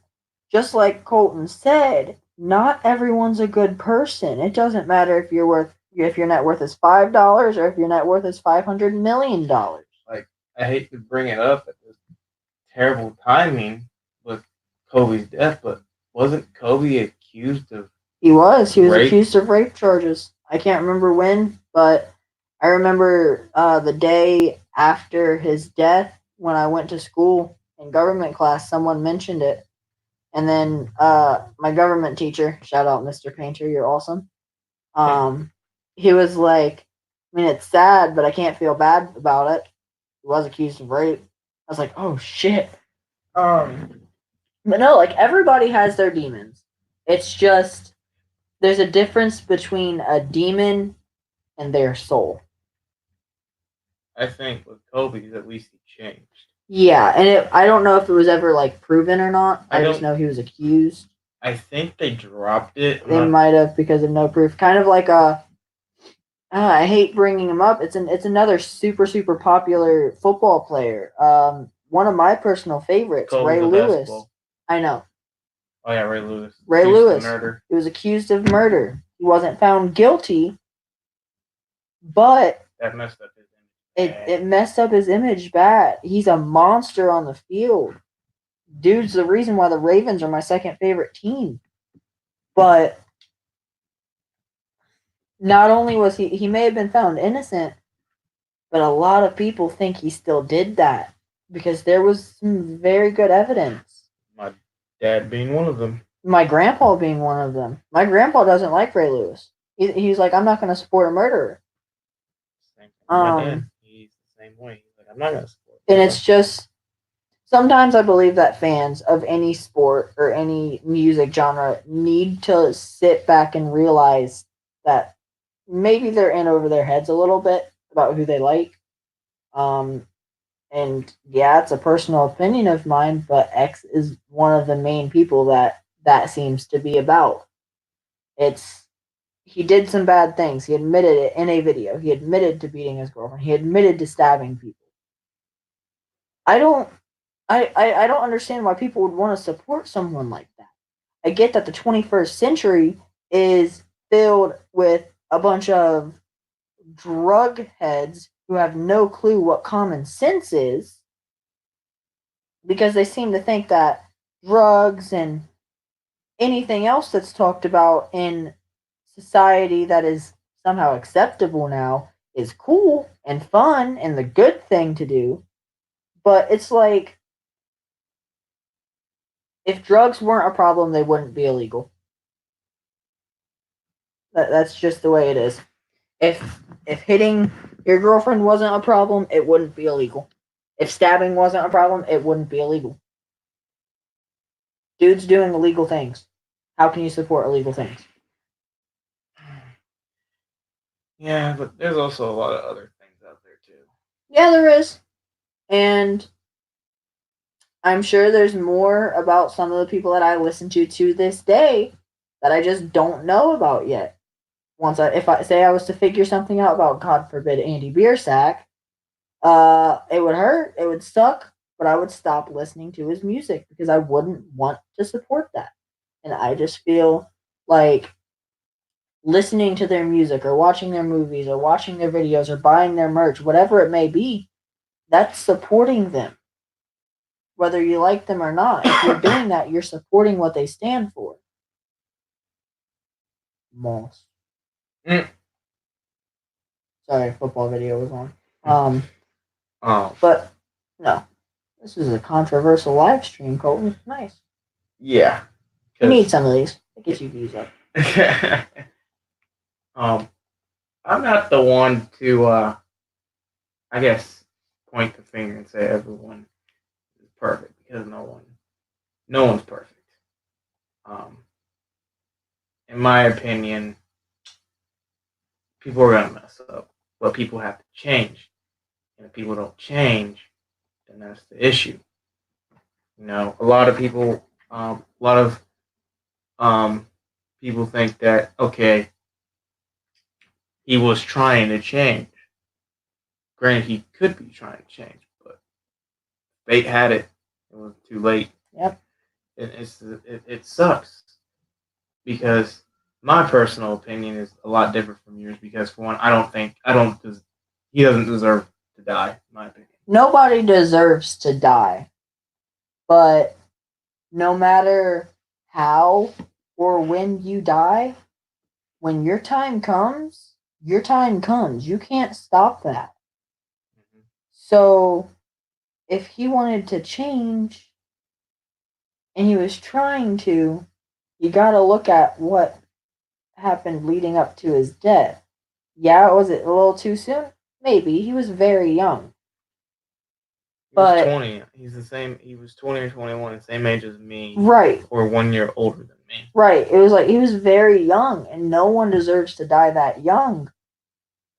just like Colton said, not everyone's a good person. It doesn't matter if your net worth is $5 or if your net worth is $500 million. Like, I hate to bring it up at this terrible timing with Kobe's death, but wasn't Kobe accused of? He was accused of rape charges. I can't remember when, but I remember the day after his death when I went to school in government class, someone mentioned it. And then my government teacher, shout out Mr. Painter, you're awesome. He was like, I mean, it's sad, but I can't feel bad about it. He was accused of rape. I was like, oh shit. But no, like, everybody has their demons. It's just there's a difference between a demon and their soul. I think with Kobe, at least he changed. Yeah, and I don't know if it was ever like proven or not. I just know he was accused. I think they dropped it. They might have because of no proof. Kind of like I hate bringing him up. It's another super popular football player. One of my personal favorites, Ray Lewis. Basketball. I know. Oh yeah, Ray Lewis. Ray Lewis. Murder. He was accused of murder. He wasn't found guilty, but that messed up his image. It messed up his image bad. He's a monster on the field. Dude's the reason why the Ravens are my second favorite team. But not only was he may have been found innocent, but a lot of people think he still did that because there was some very good evidence. My dad being one of them. My grandpa being one of them. My grandpa doesn't like Ray Lewis. He's like, I'm not going to support a murderer. My dad, he's the same way. He's like, I'm not going to support. And it's just, sometimes I believe that fans of any sport or any music genre need to sit back and realize that maybe they're in over their heads a little bit about who they like. And yeah, it's a personal opinion of mine, but X is one of the main people that seems to be about. It's he did some bad things. He admitted it in a video. He admitted to beating his girlfriend. He admitted to stabbing people. I don't I don't understand why people would want to support someone like that. I get that the 21st century is filled with a bunch of drug heads who have no clue what common sense is because they seem to think that drugs and anything else that's talked about in society that is somehow acceptable now is cool and fun and the good thing to do. But it's like if drugs weren't a problem, they wouldn't be illegal. That's just the way it is. If hitting your girlfriend wasn't a problem, it wouldn't be illegal. If stabbing wasn't a problem, it wouldn't be illegal. Dude's doing illegal things. How can you support illegal things? Yeah, but there's also a lot of other things out there too. Yeah, there is. And I'm sure there's more about some of the people that I listen to this day that I just don't know about yet. If I say I was to figure something out about, God forbid, Andy Biersack, it would hurt, it would suck, but I would stop listening to his music because I wouldn't want to support that. And I just feel like listening to their music or watching their movies or watching their videos or buying their merch, whatever it may be, that's supporting them. Whether you like them or not, if you're doing that, you're supporting what they stand for. Moss. Sorry, football video was on. But no, this is a controversial live stream, Colton. Nice. Yeah. You need some of these. It gets you views up. I'm not the one to, I guess, point the finger and say everyone is perfect because no one's perfect. In my opinion, people are gonna mess up, but people have to change. And if people don't change, then that's the issue. A lot of people, people think that okay, he was trying to change. Granted, he could be trying to change, but fate had it. It was too late. Yep. It sucks because my personal opinion is a lot different from yours. Because for one, he doesn't deserve to die. In my opinion, nobody deserves to die, but no matter how or when you die, when your time comes, your time comes. You can't stop that. Mm-hmm. So if he wanted to change and he was trying to, you got to look at what happened leading up to his death. Yeah, was it a little too soon? Maybe. He was very young. He was 20. He's the same. He was 20 or 21, the same age as me. Right. Or 1 year older than me. Right. It was like he was very young, and no one deserves to die that young.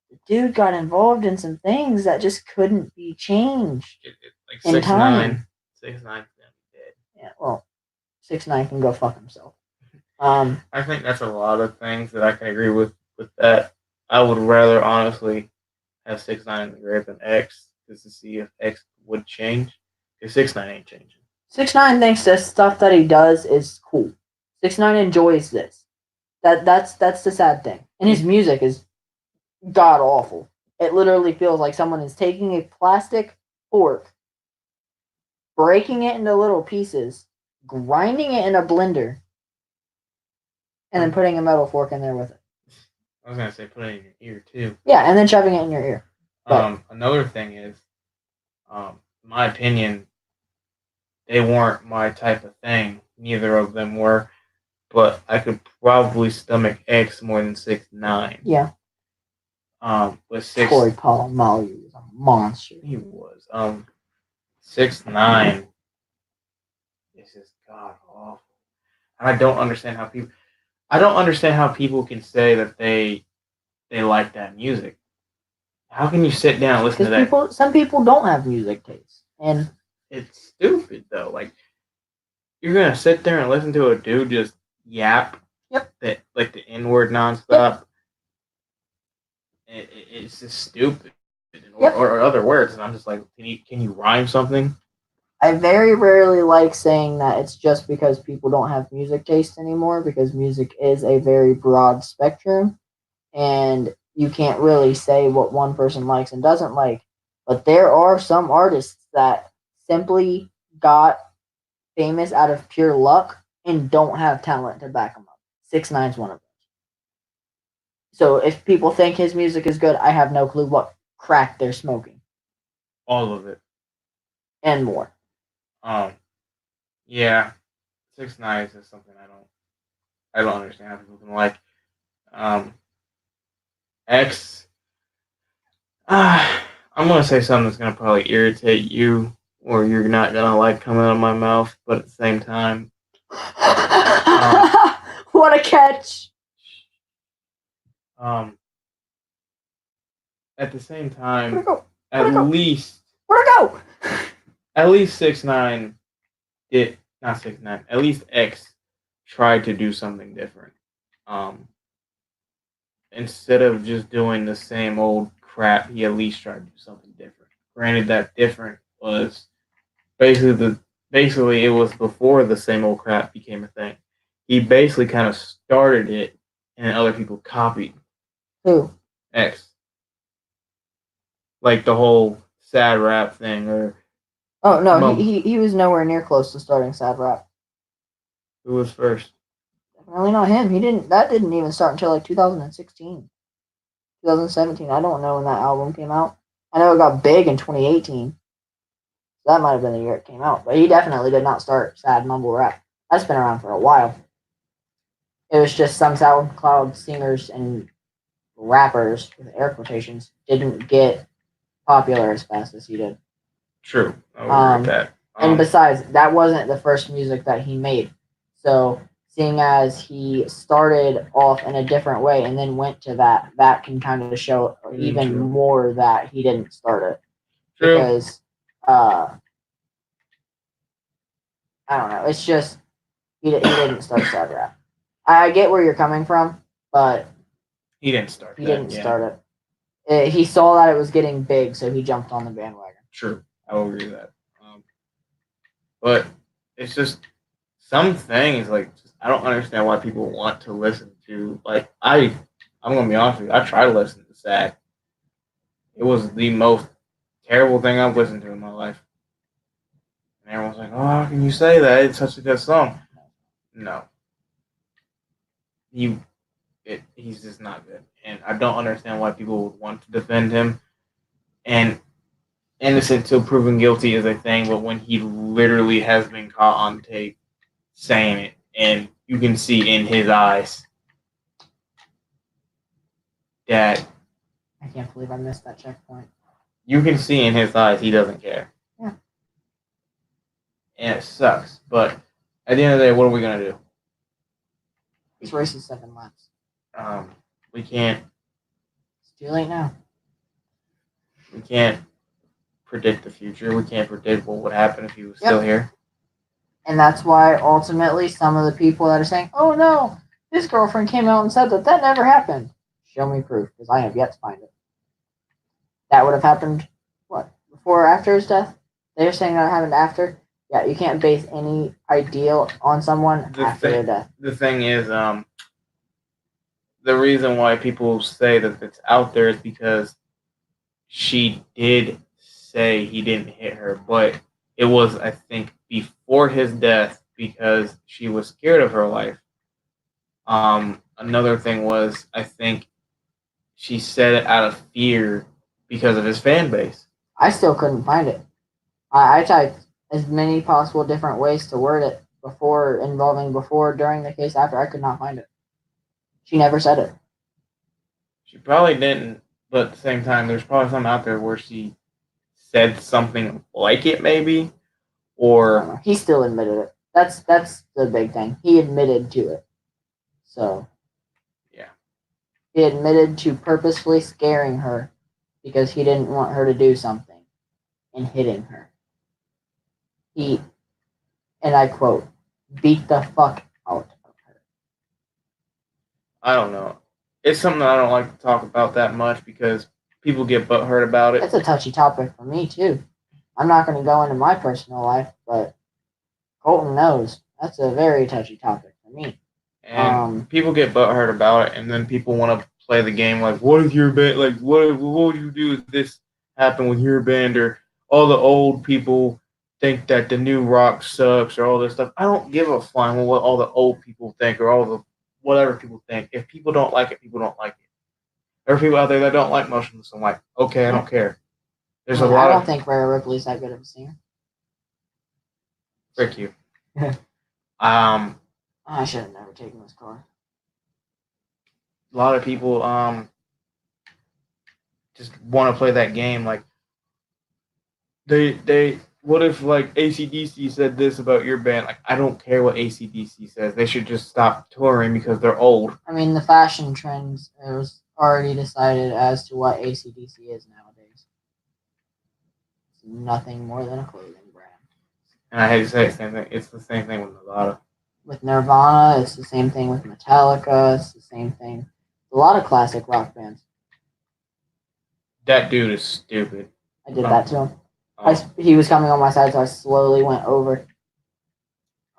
The dude got involved in some things that just couldn't be changed. Like 6'9". 6'9" dead. Yeah. Well, 6'9" can go fuck himself. I think that's a lot of things that I can agree with that. I would rather honestly have 6'9" in the grave than X, just to see if X would change. Because 6'9" ain't changing. 6'9" thinks the stuff that he does is cool. 6'9" enjoys this. That's the sad thing. And his music is god awful. It literally feels like someone is taking a plastic fork, breaking it into little pieces, grinding it in a blender, and then putting a metal fork in there with it. I was gonna say put it in your ear too. Yeah, and then shoving it in your ear. Another thing is, in my opinion, they weren't my type of thing. Neither of them were, but I could probably stomach X more than 6'9". Yeah. With Corey Polamalu was a monster. He was. 6'9" is just god awful. I don't understand how people can say that they like that music. How can you sit down and listen to that? Some people don't have music taste, and it's stupid though. Like, you're gonna sit there and listen to a dude just yap. Yep. the N word nonstop. It's just stupid, or other words, and I'm just like, can you rhyme something? I very rarely like saying that it's just because people don't have music taste anymore, because music is a very broad spectrum, and you can't really say what one person likes and doesn't like. But there are some artists that simply got famous out of pure luck and don't have talent to back them up. 6ix9ine's one of them. So if people think his music is good, I have no clue what crack they're smoking All of it. and more. Yeah, 6ix9ine is just something I don't understand how people can like. X. I'm gonna say something that's gonna probably irritate you, or you're not gonna like coming out of my mouth, but at the same time, what a catch! At the same time, Where'd it go? at least Where'd it go? at least 6ix9ine did not 6ix9ine. At least X tried to do something different. Instead of just doing the same old crap, he at least tried to do something different. Granted, that different was basically it was before the same old crap became a thing. He basically kind of started it, and other people copied. Who? X. Like the whole sad rap thing, or Oh no, he was nowhere near close to starting sad rap. who was first? Definitely not him. He didn't. That didn't even start until like 2016, 2017. I don't know when that album came out. I know it got big in 2018. That might have been the year it came out. But he definitely did not start sad mumble rap. That's been around for a while. It was just some SoundCloud singers and rappers, with air quotations, didn't get popular as fast as he did. True. I would agree with that. And besides, that wasn't the first music that he made. So, seeing as he started off in a different way and then went to that can kind of show even more that he didn't start it. True. Because, I don't know. It's just, he didn't start sad rap. I get where you're coming from, but he didn't start. He didn't start it. He saw that it was getting big, so he jumped on the bandwagon. True, I will agree with that. But it's just some things like I don't understand why people want to listen to I'm gonna be honest with you. I tried to listen to sad. It was the most terrible thing I've listened to in my life. And everyone's like, "Oh, how can you say that? It's such a good song." No, he's just not good, and I don't understand why people would want to defend him. And innocent till proven guilty is a thing, but when he literally has been caught on tape saying it, and you can see in his eyes that I can't believe I missed that checkpoint. You can see in his eyes he doesn't care. Yeah. And it sucks, but at the end of the day, what are we gonna do? This race is 7 laps. We can't. It's too late now. We can't predict the future. We can't predict what would happen if he was still here. And that's why ultimately some of the people that are saying, "Oh no, his girlfriend came out and said that never happened." Show me proof, because I have yet to find it. That would have happened, what, before or after his death? They're saying that happened after. Yeah, you can't base any ideal on someone after their death. The thing is, the reason why people say that it's out there is because she did say he didn't hit her, but it was, I think, before his death because she was scared of her life. Another thing was, I think she said it out of fear because of his fan base. I still couldn't find it. I typed as many possible different ways to word it before, during the case, after. I could not find it. She never said it. She probably didn't, but at the same time, there's probably something out there where she said something like it, maybe, or he still admitted it. That's the big thing. He admitted to it. So yeah, he admitted to purposefully scaring her because he didn't want her to do something and hitting her. He, and I quote, beat the fuck out of her. I don't know. It's something that I don't like to talk about that much because people get butthurt about it. It's a touchy topic for me too. I'm not going to go into my personal life, but Colton knows that's a very touchy topic for me. And people get butthurt about it, and then people want to play the game like, what is your band, like, what would you do if this happened with your band, or all the old people think that the new rock sucks, or all this stuff. I don't give a flying what all the old people think, or all the whatever people think. If people don't like it, people don't like it. There are people out there that don't like Motionless. I'm like, okay, I don't care. There's a I lot don't of think Rhea Ripley's that good of a singer. frick you. I should have never taken this car. A lot of people just want to play that game like they what if like ACDC said this about your band? Like I don't care what ACDC says. They should just stop touring because they're old. I mean, the fashion trends, it was already decided as to what AC/DC is nowadays. It's nothing more than a clothing brand. And I hate to say it, same thing. It's the same thing with Nevada. With Nirvana, it's the same thing with Metallica, it's the same thing. A lot of classic rock bands. That dude is stupid. I did that to him. Oh. He was coming on my side, so I slowly went over.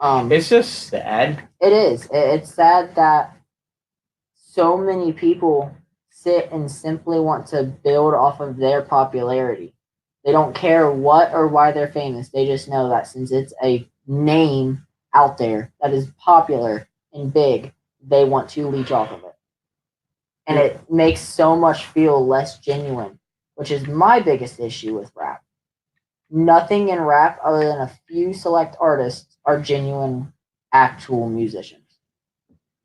It's just sad. It is. It's sad that so many people sit and simply want to build off of their popularity. They don't care what or why they're famous. They just know that since it's a name out there that is popular and big, they want to leech off of it. And it makes so much feel less genuine, which is my biggest issue with rap. Nothing in rap other than a few select artists are genuine, actual musicians.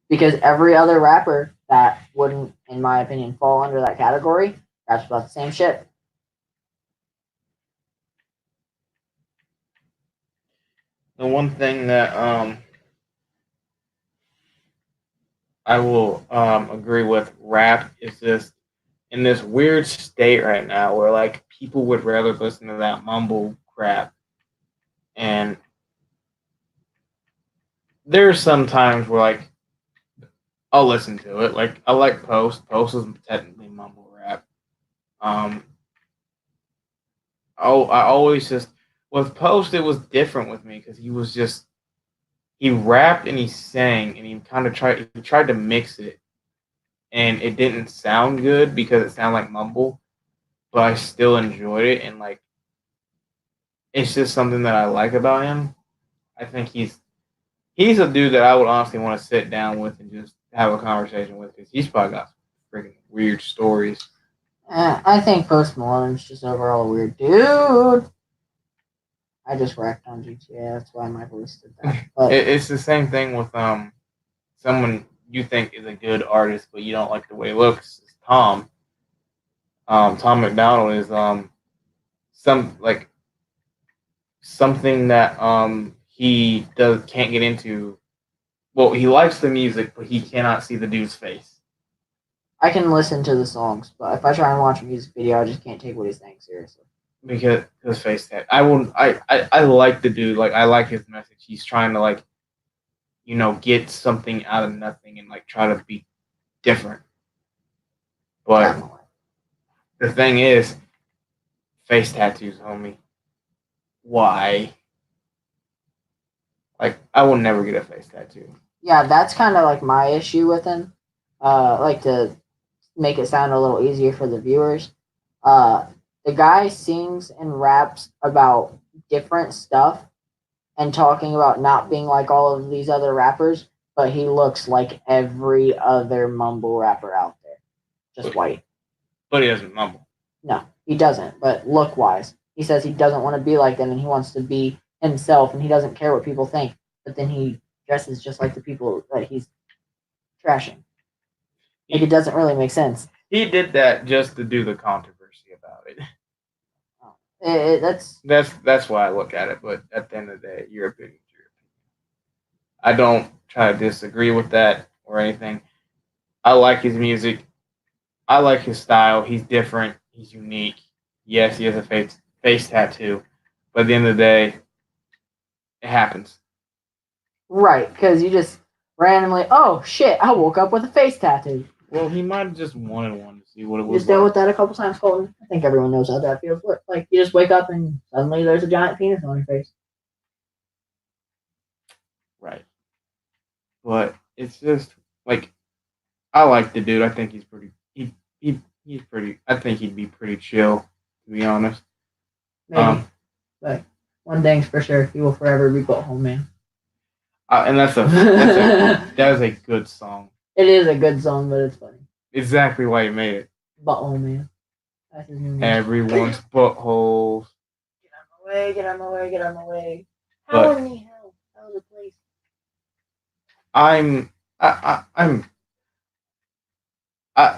Because every other rapper that wouldn't, in my opinion, fall under that category raps about the same shit. The one thing that I will agree with rap is just in this weird state right now where like people would rather listen to that mumble crap. And there's some times where like I'll listen to it. Like I like Post. Post is technically mumble rap. I always just with Post it was different with me because he was just he rapped and he sang and he kind of tried to mix it and it didn't sound good because it sounded like mumble, but I still enjoyed it and like it's just something that I like about him. I think he's a dude that I would honestly want to sit down with and just have a conversation with because he's probably got some freaking weird stories. I think Post Malone's just overall a weird dude. I just wrecked on GTA. That's why my voice did that. But it's the same thing with someone you think is a good artist, but you don't like the way he looks. It's Tom. Tom McDonald is something that he can't get into. Well, he likes the music, but he cannot see the dude's face. I can listen to the songs, but if I try and watch a music video, I just can't take what he's saying seriously. Because his face tag. I like the dude. Like I like his message. He's trying to like, get something out of nothing and like try to be different. But the thing is, face tattoos, homie. Why? Like I will never get a face tattoo. Yeah, that's kind of like my issue with him. Like to make it sound a little easier for the viewers. The guy sings and raps about different stuff and talking about not being like all of these other rappers, but he looks like every other mumble rapper out there. Just white. But he doesn't mumble. No, he doesn't. But look wise, he says he doesn't want to be like them and he wants to be himself and he doesn't care what people think. But then he dresses just like the people that he's trashing. Like it doesn't really make sense. He did that just to do the controversy about it. That's why I look at it. But at the end of the day, your opinion is your opinion. I don't try to disagree with that or anything. I like his music. I like his style. He's different. He's unique. Yes, he has a face tattoo. But at the end of the day, it happens. Right, because you just randomly, oh shit, I woke up with a face tattoo. Well, he might have just wanted one to see what it You was just dealt like. with that a couple times, Colton. I think everyone knows how that feels. Like you just wake up and suddenly there's a giant penis on your face. Right. But it's just like I like the dude. I think he's pretty. He's pretty. I think he'd be pretty chill, to be honest. Maybe. But one thing's for sure, he will forever be Butthole Man. And that is a good song. It is a good song, but it's funny. Exactly why he made it. Butthole Man. That's his new name. Everyone's buttholes. Get out of my way, get out of my way, get out of my way. But- How in the hell? That was a place.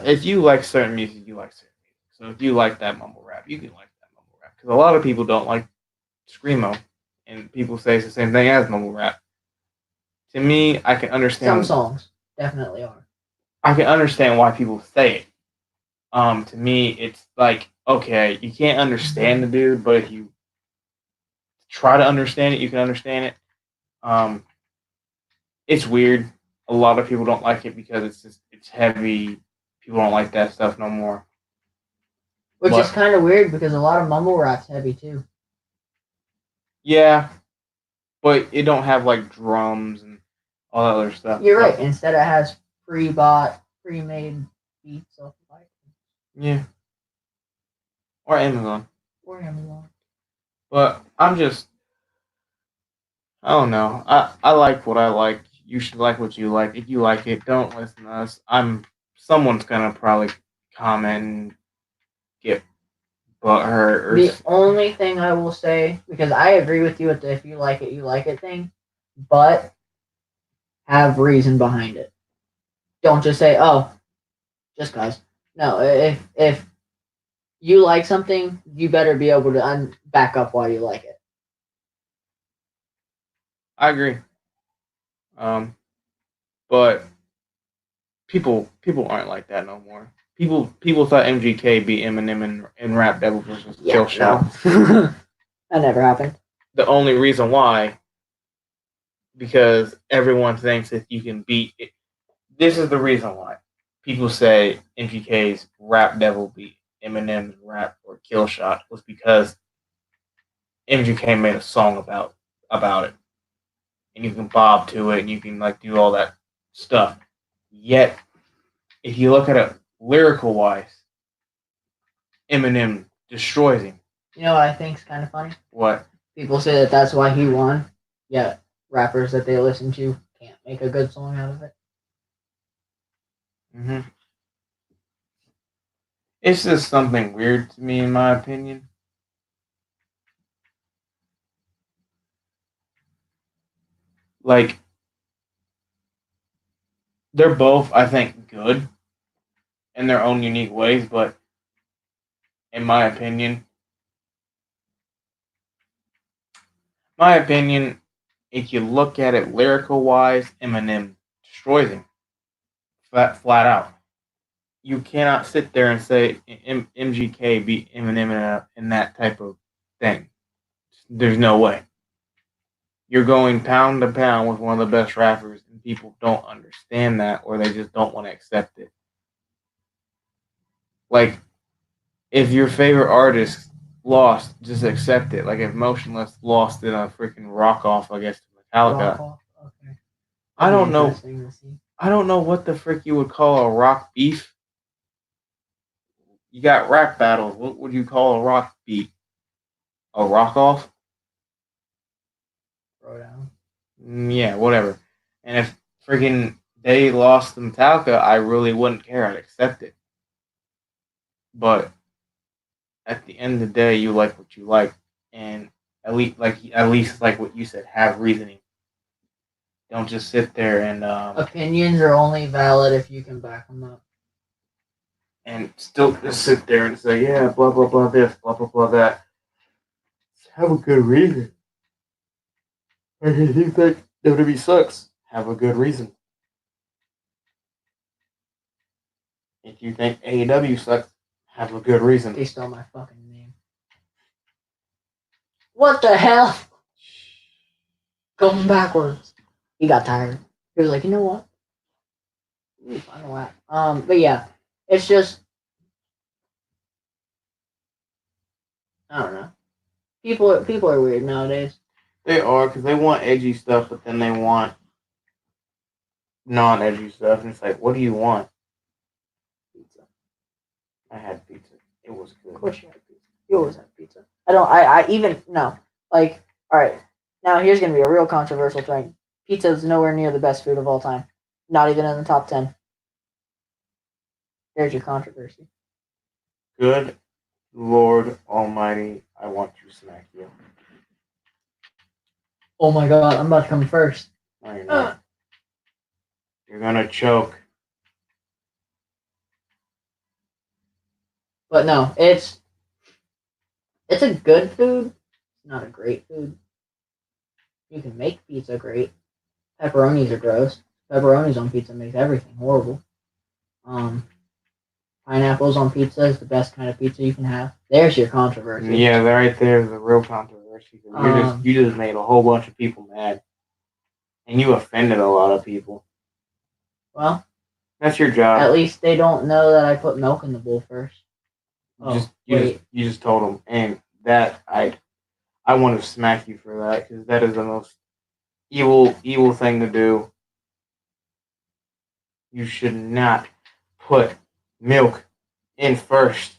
If you like certain music, you like certain music. So if you like that mumble rap, you can like that mumble rap. Because a lot of people don't like screamo, and people say it's the same thing as mumble rap. To me, I can understand. Some songs definitely are. I can understand why people say it. To me, it's like, okay, you can't understand the dude, but if you try to understand it, you can understand it. It's weird. A lot of people don't like it because it's heavy. People don't like that stuff no more. Which is kind of weird because a lot of mumble rap's heavy too. Yeah, but it don't have like drums and all that other stuff. You're right. Instead, it has pre-bought, pre-made beats off of iTunes Yeah. Or Amazon. or Amazon. But I don't know. I like what I like. You should like what you like. If you like it, don't listen to us. Someone's gonna probably comment and get butthurt or The only thing I will say, because I agree with you with the if you like it, you like it thing, but have reason behind it. Don't just say, oh, just guys. No, if you like something, you better be able to back up why you like it. I agree. But people aren't like that no more. People thought MGK beat Eminem in Rap Devil versus Kill Shot. No. That never happened. The only reason why, because everyone thinks that you can beat it. This is the reason why people say MGK's Rap Devil beat Eminem's Rap or Kill Shot was because MGK made a song about it, and you can bob to it, and you can like do all that stuff. Yet, if you look at it lyrical wise, Eminem destroys him. You know what I think is kind of funny? What? People say that that's why he won, yet rappers that they listen to can't make a good song out of it. Mm-hmm. It's just something weird to me, in my opinion. Like, they're both, I think, good in their own unique ways, but in my opinion, if you look at it lyrical wise, Eminem destroys him flat out. You cannot sit there and say MGK beat Eminem in that type of thing. There's no way. You're going pound to pound with one of the best rappers, and people don't understand that, or they just don't want to accept it. Like, if your favorite artist lost, just accept it. Like, if Motionless lost in a freaking rock off, I guess, to Metallica. Okay. I don't know. I don't know what the frick you would call a rock beef. You got rap battles. What would you call a rock beat? A rock off? Throw down. Yeah, whatever. And if freaking they lost to Metallica, I really wouldn't care. I'd accept it. But at the end of the day, you like what you like, and at least like what you said, have reasoning. Don't just sit there and opinions are only valid if you can back them up. And still just sit there and say, yeah, blah blah blah this, blah blah blah that. Have a good reason. If you think WWE sucks, have a good reason. If you think AEW sucks, have a good reason. They stole my fucking name. What the hell? Going backwards. He got tired. He was like, you know what? Ooh, I know what. But yeah, it's just I don't know. People are weird nowadays. They are, because they want edgy stuff, but then they want non-edgy stuff, and it's like, what do you want? Pizza. I had pizza. It was good. Of course you have pizza. You always have pizza. I even no. Like, alright. Now here's gonna be a real controversial thing. Pizza is nowhere near the best food of all time. Not even in the top 10. There's your controversy. Good Lord Almighty, I want to smack you. Oh my god, I'm about to come first. No, you're not. You're gonna choke. But no, it's a good food, not a great food. You can make pizza great. Pepperonis are gross. Pepperonis on pizza makes everything horrible. Um, Pineapples on pizza is the best kind of pizza you can have. There's your controversy. Yeah, right there is a real controversy. You just made a whole bunch of people mad, and you offended a lot of people. Well, that's your job. At least they don't know that I put milk in the bowl first. You just told them, and that I want to smack you for that, because that is the most evil thing to do. You should not put milk in first.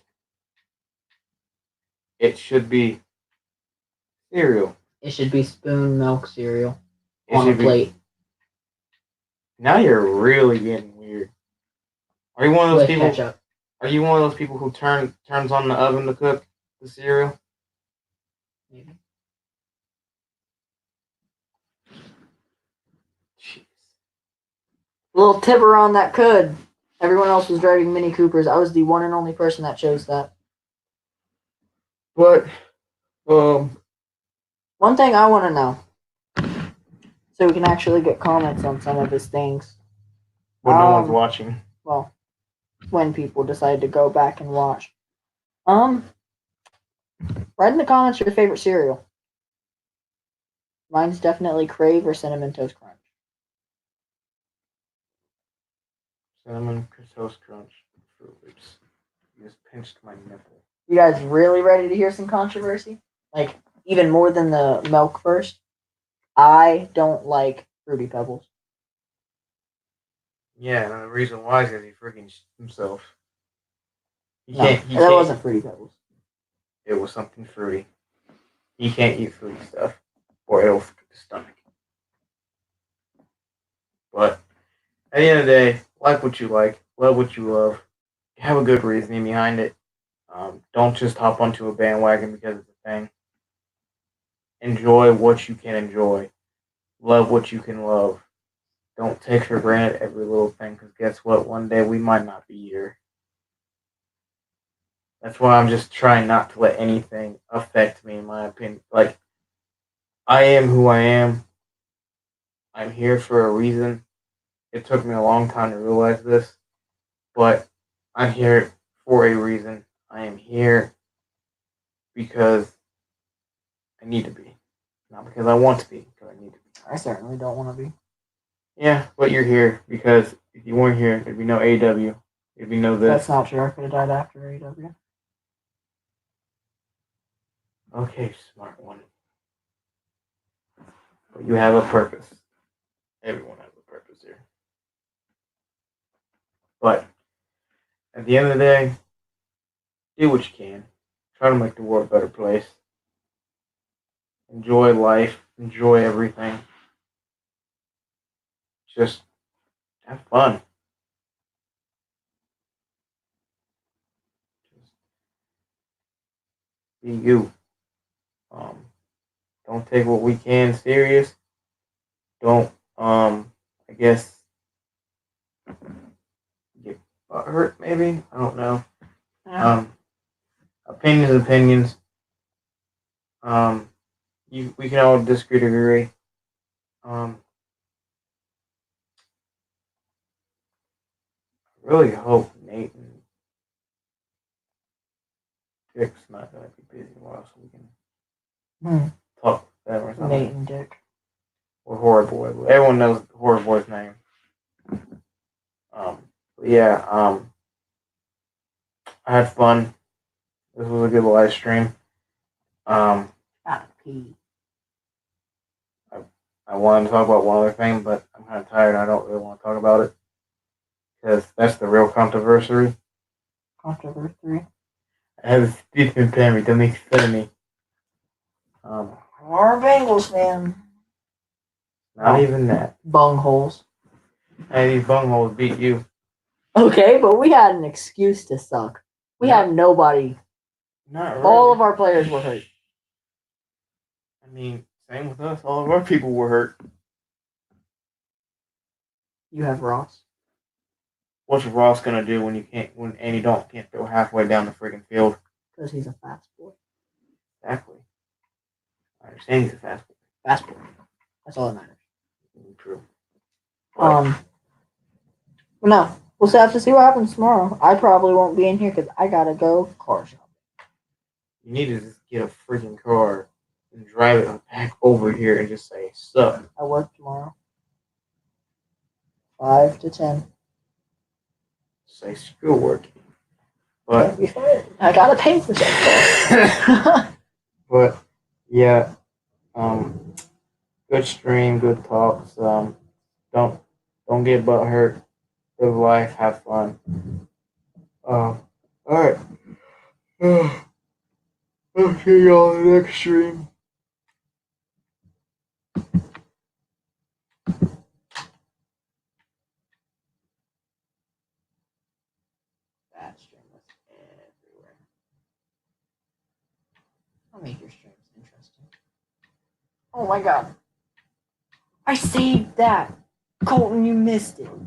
It should be cereal. It should be spoon milk cereal on a plate. Now you're really getting weird. Are you one of those people? Ketchup. Are you one of those people who turns on the oven to cook the cereal? Maybe. Jeez. Little Tiburon that could. Everyone else was driving Mini Coopers. I was the one and only person that chose that. But, one thing I want to know, so we can actually get comments on some of his things. When no one's watching. Well, when people decide to go back and watch. Write in the comments your favorite cereal. Mine's definitely Crave or Cinnamon Toast Crunch. Cinnamon Toast Crunch. Oops. You just pinched my nipple. You guys really ready to hear some controversy? Like, even more than the milk first? I don't like Fruity Pebbles. Yeah, and the reason why is because he freaking himself. That wasn't Fruity Pebbles. It was something fruity. He can't eat fruity stuff, or it'll fuck his stomach. But at the end of the day, like what you like, love what you love, have a good reasoning behind it. Don't just hop onto a bandwagon because it's a thing. Enjoy what you can enjoy. Love what you can love. Don't take for granted every little thing, because guess what? One day we might not be here. That's why I'm just trying not to let anything affect me, in my opinion. Like, I am who I am. I'm here for a reason. It took me a long time to realize this, but I'm here for a reason. I am here because I need to be. Not because I want to be, because I need to be. I certainly don't want to be. Yeah, but you're here because if you weren't here, there'd be no AW. There'd be no this. That's not true. I could have died after AW. Okay, smart one. But you have a purpose. Everyone has a purpose here. But at the end of the day, do what you can. Try to make the world a better place. Enjoy life. Enjoy everything. Just have fun. Just be you. Don't take what we can serious. Don't, I guess, get hurt, maybe? I don't know. Yeah. Opinions. We can all disagree to agree. I really hope Nate and Dick's not going to be busy tomorrow, so we can talk with them or something. Nate and Dick. or Horror Boy. Everyone knows Horror Boy's name. But yeah, I had fun. This was a good live stream. Um, Gotta pee. I wanted to talk about one other thing, but I'm kind of tired. I don't really want to talk about it because that's the real controversy. Controversy. I have a Stephen Penry. Don't make fun of me. Um, Our Bengals fan. Not even that. Bungholes. Hey, these bungholes beat you. Okay, but we had an excuse to suck. We had nobody. Not really. All of our players were hurt. I mean, same with us. All of our people were hurt. You have Ross. What's Ross gonna do when you can't, when Andy Dalton can't throw halfway down the freaking field? Because he's a fast boy. Exactly. I understand he's a fast boy. Fast boy. That's all that matters. True. But No, we'll have to see what happens tomorrow. I probably won't be in here because I gotta go car shopping. you need to just get a freaking car and drive it back over here and just say, "Sup." I work tomorrow. 5 to 10. Say screw working. But I gotta pay for something. but yeah, good stream, good talks. Don't get butt hurt. Live life, have fun. All right. I'll see y'all in the next stream. That stream was everywhere. I'll make your streams interesting. Oh my god. I saved that. Colton, you missed it.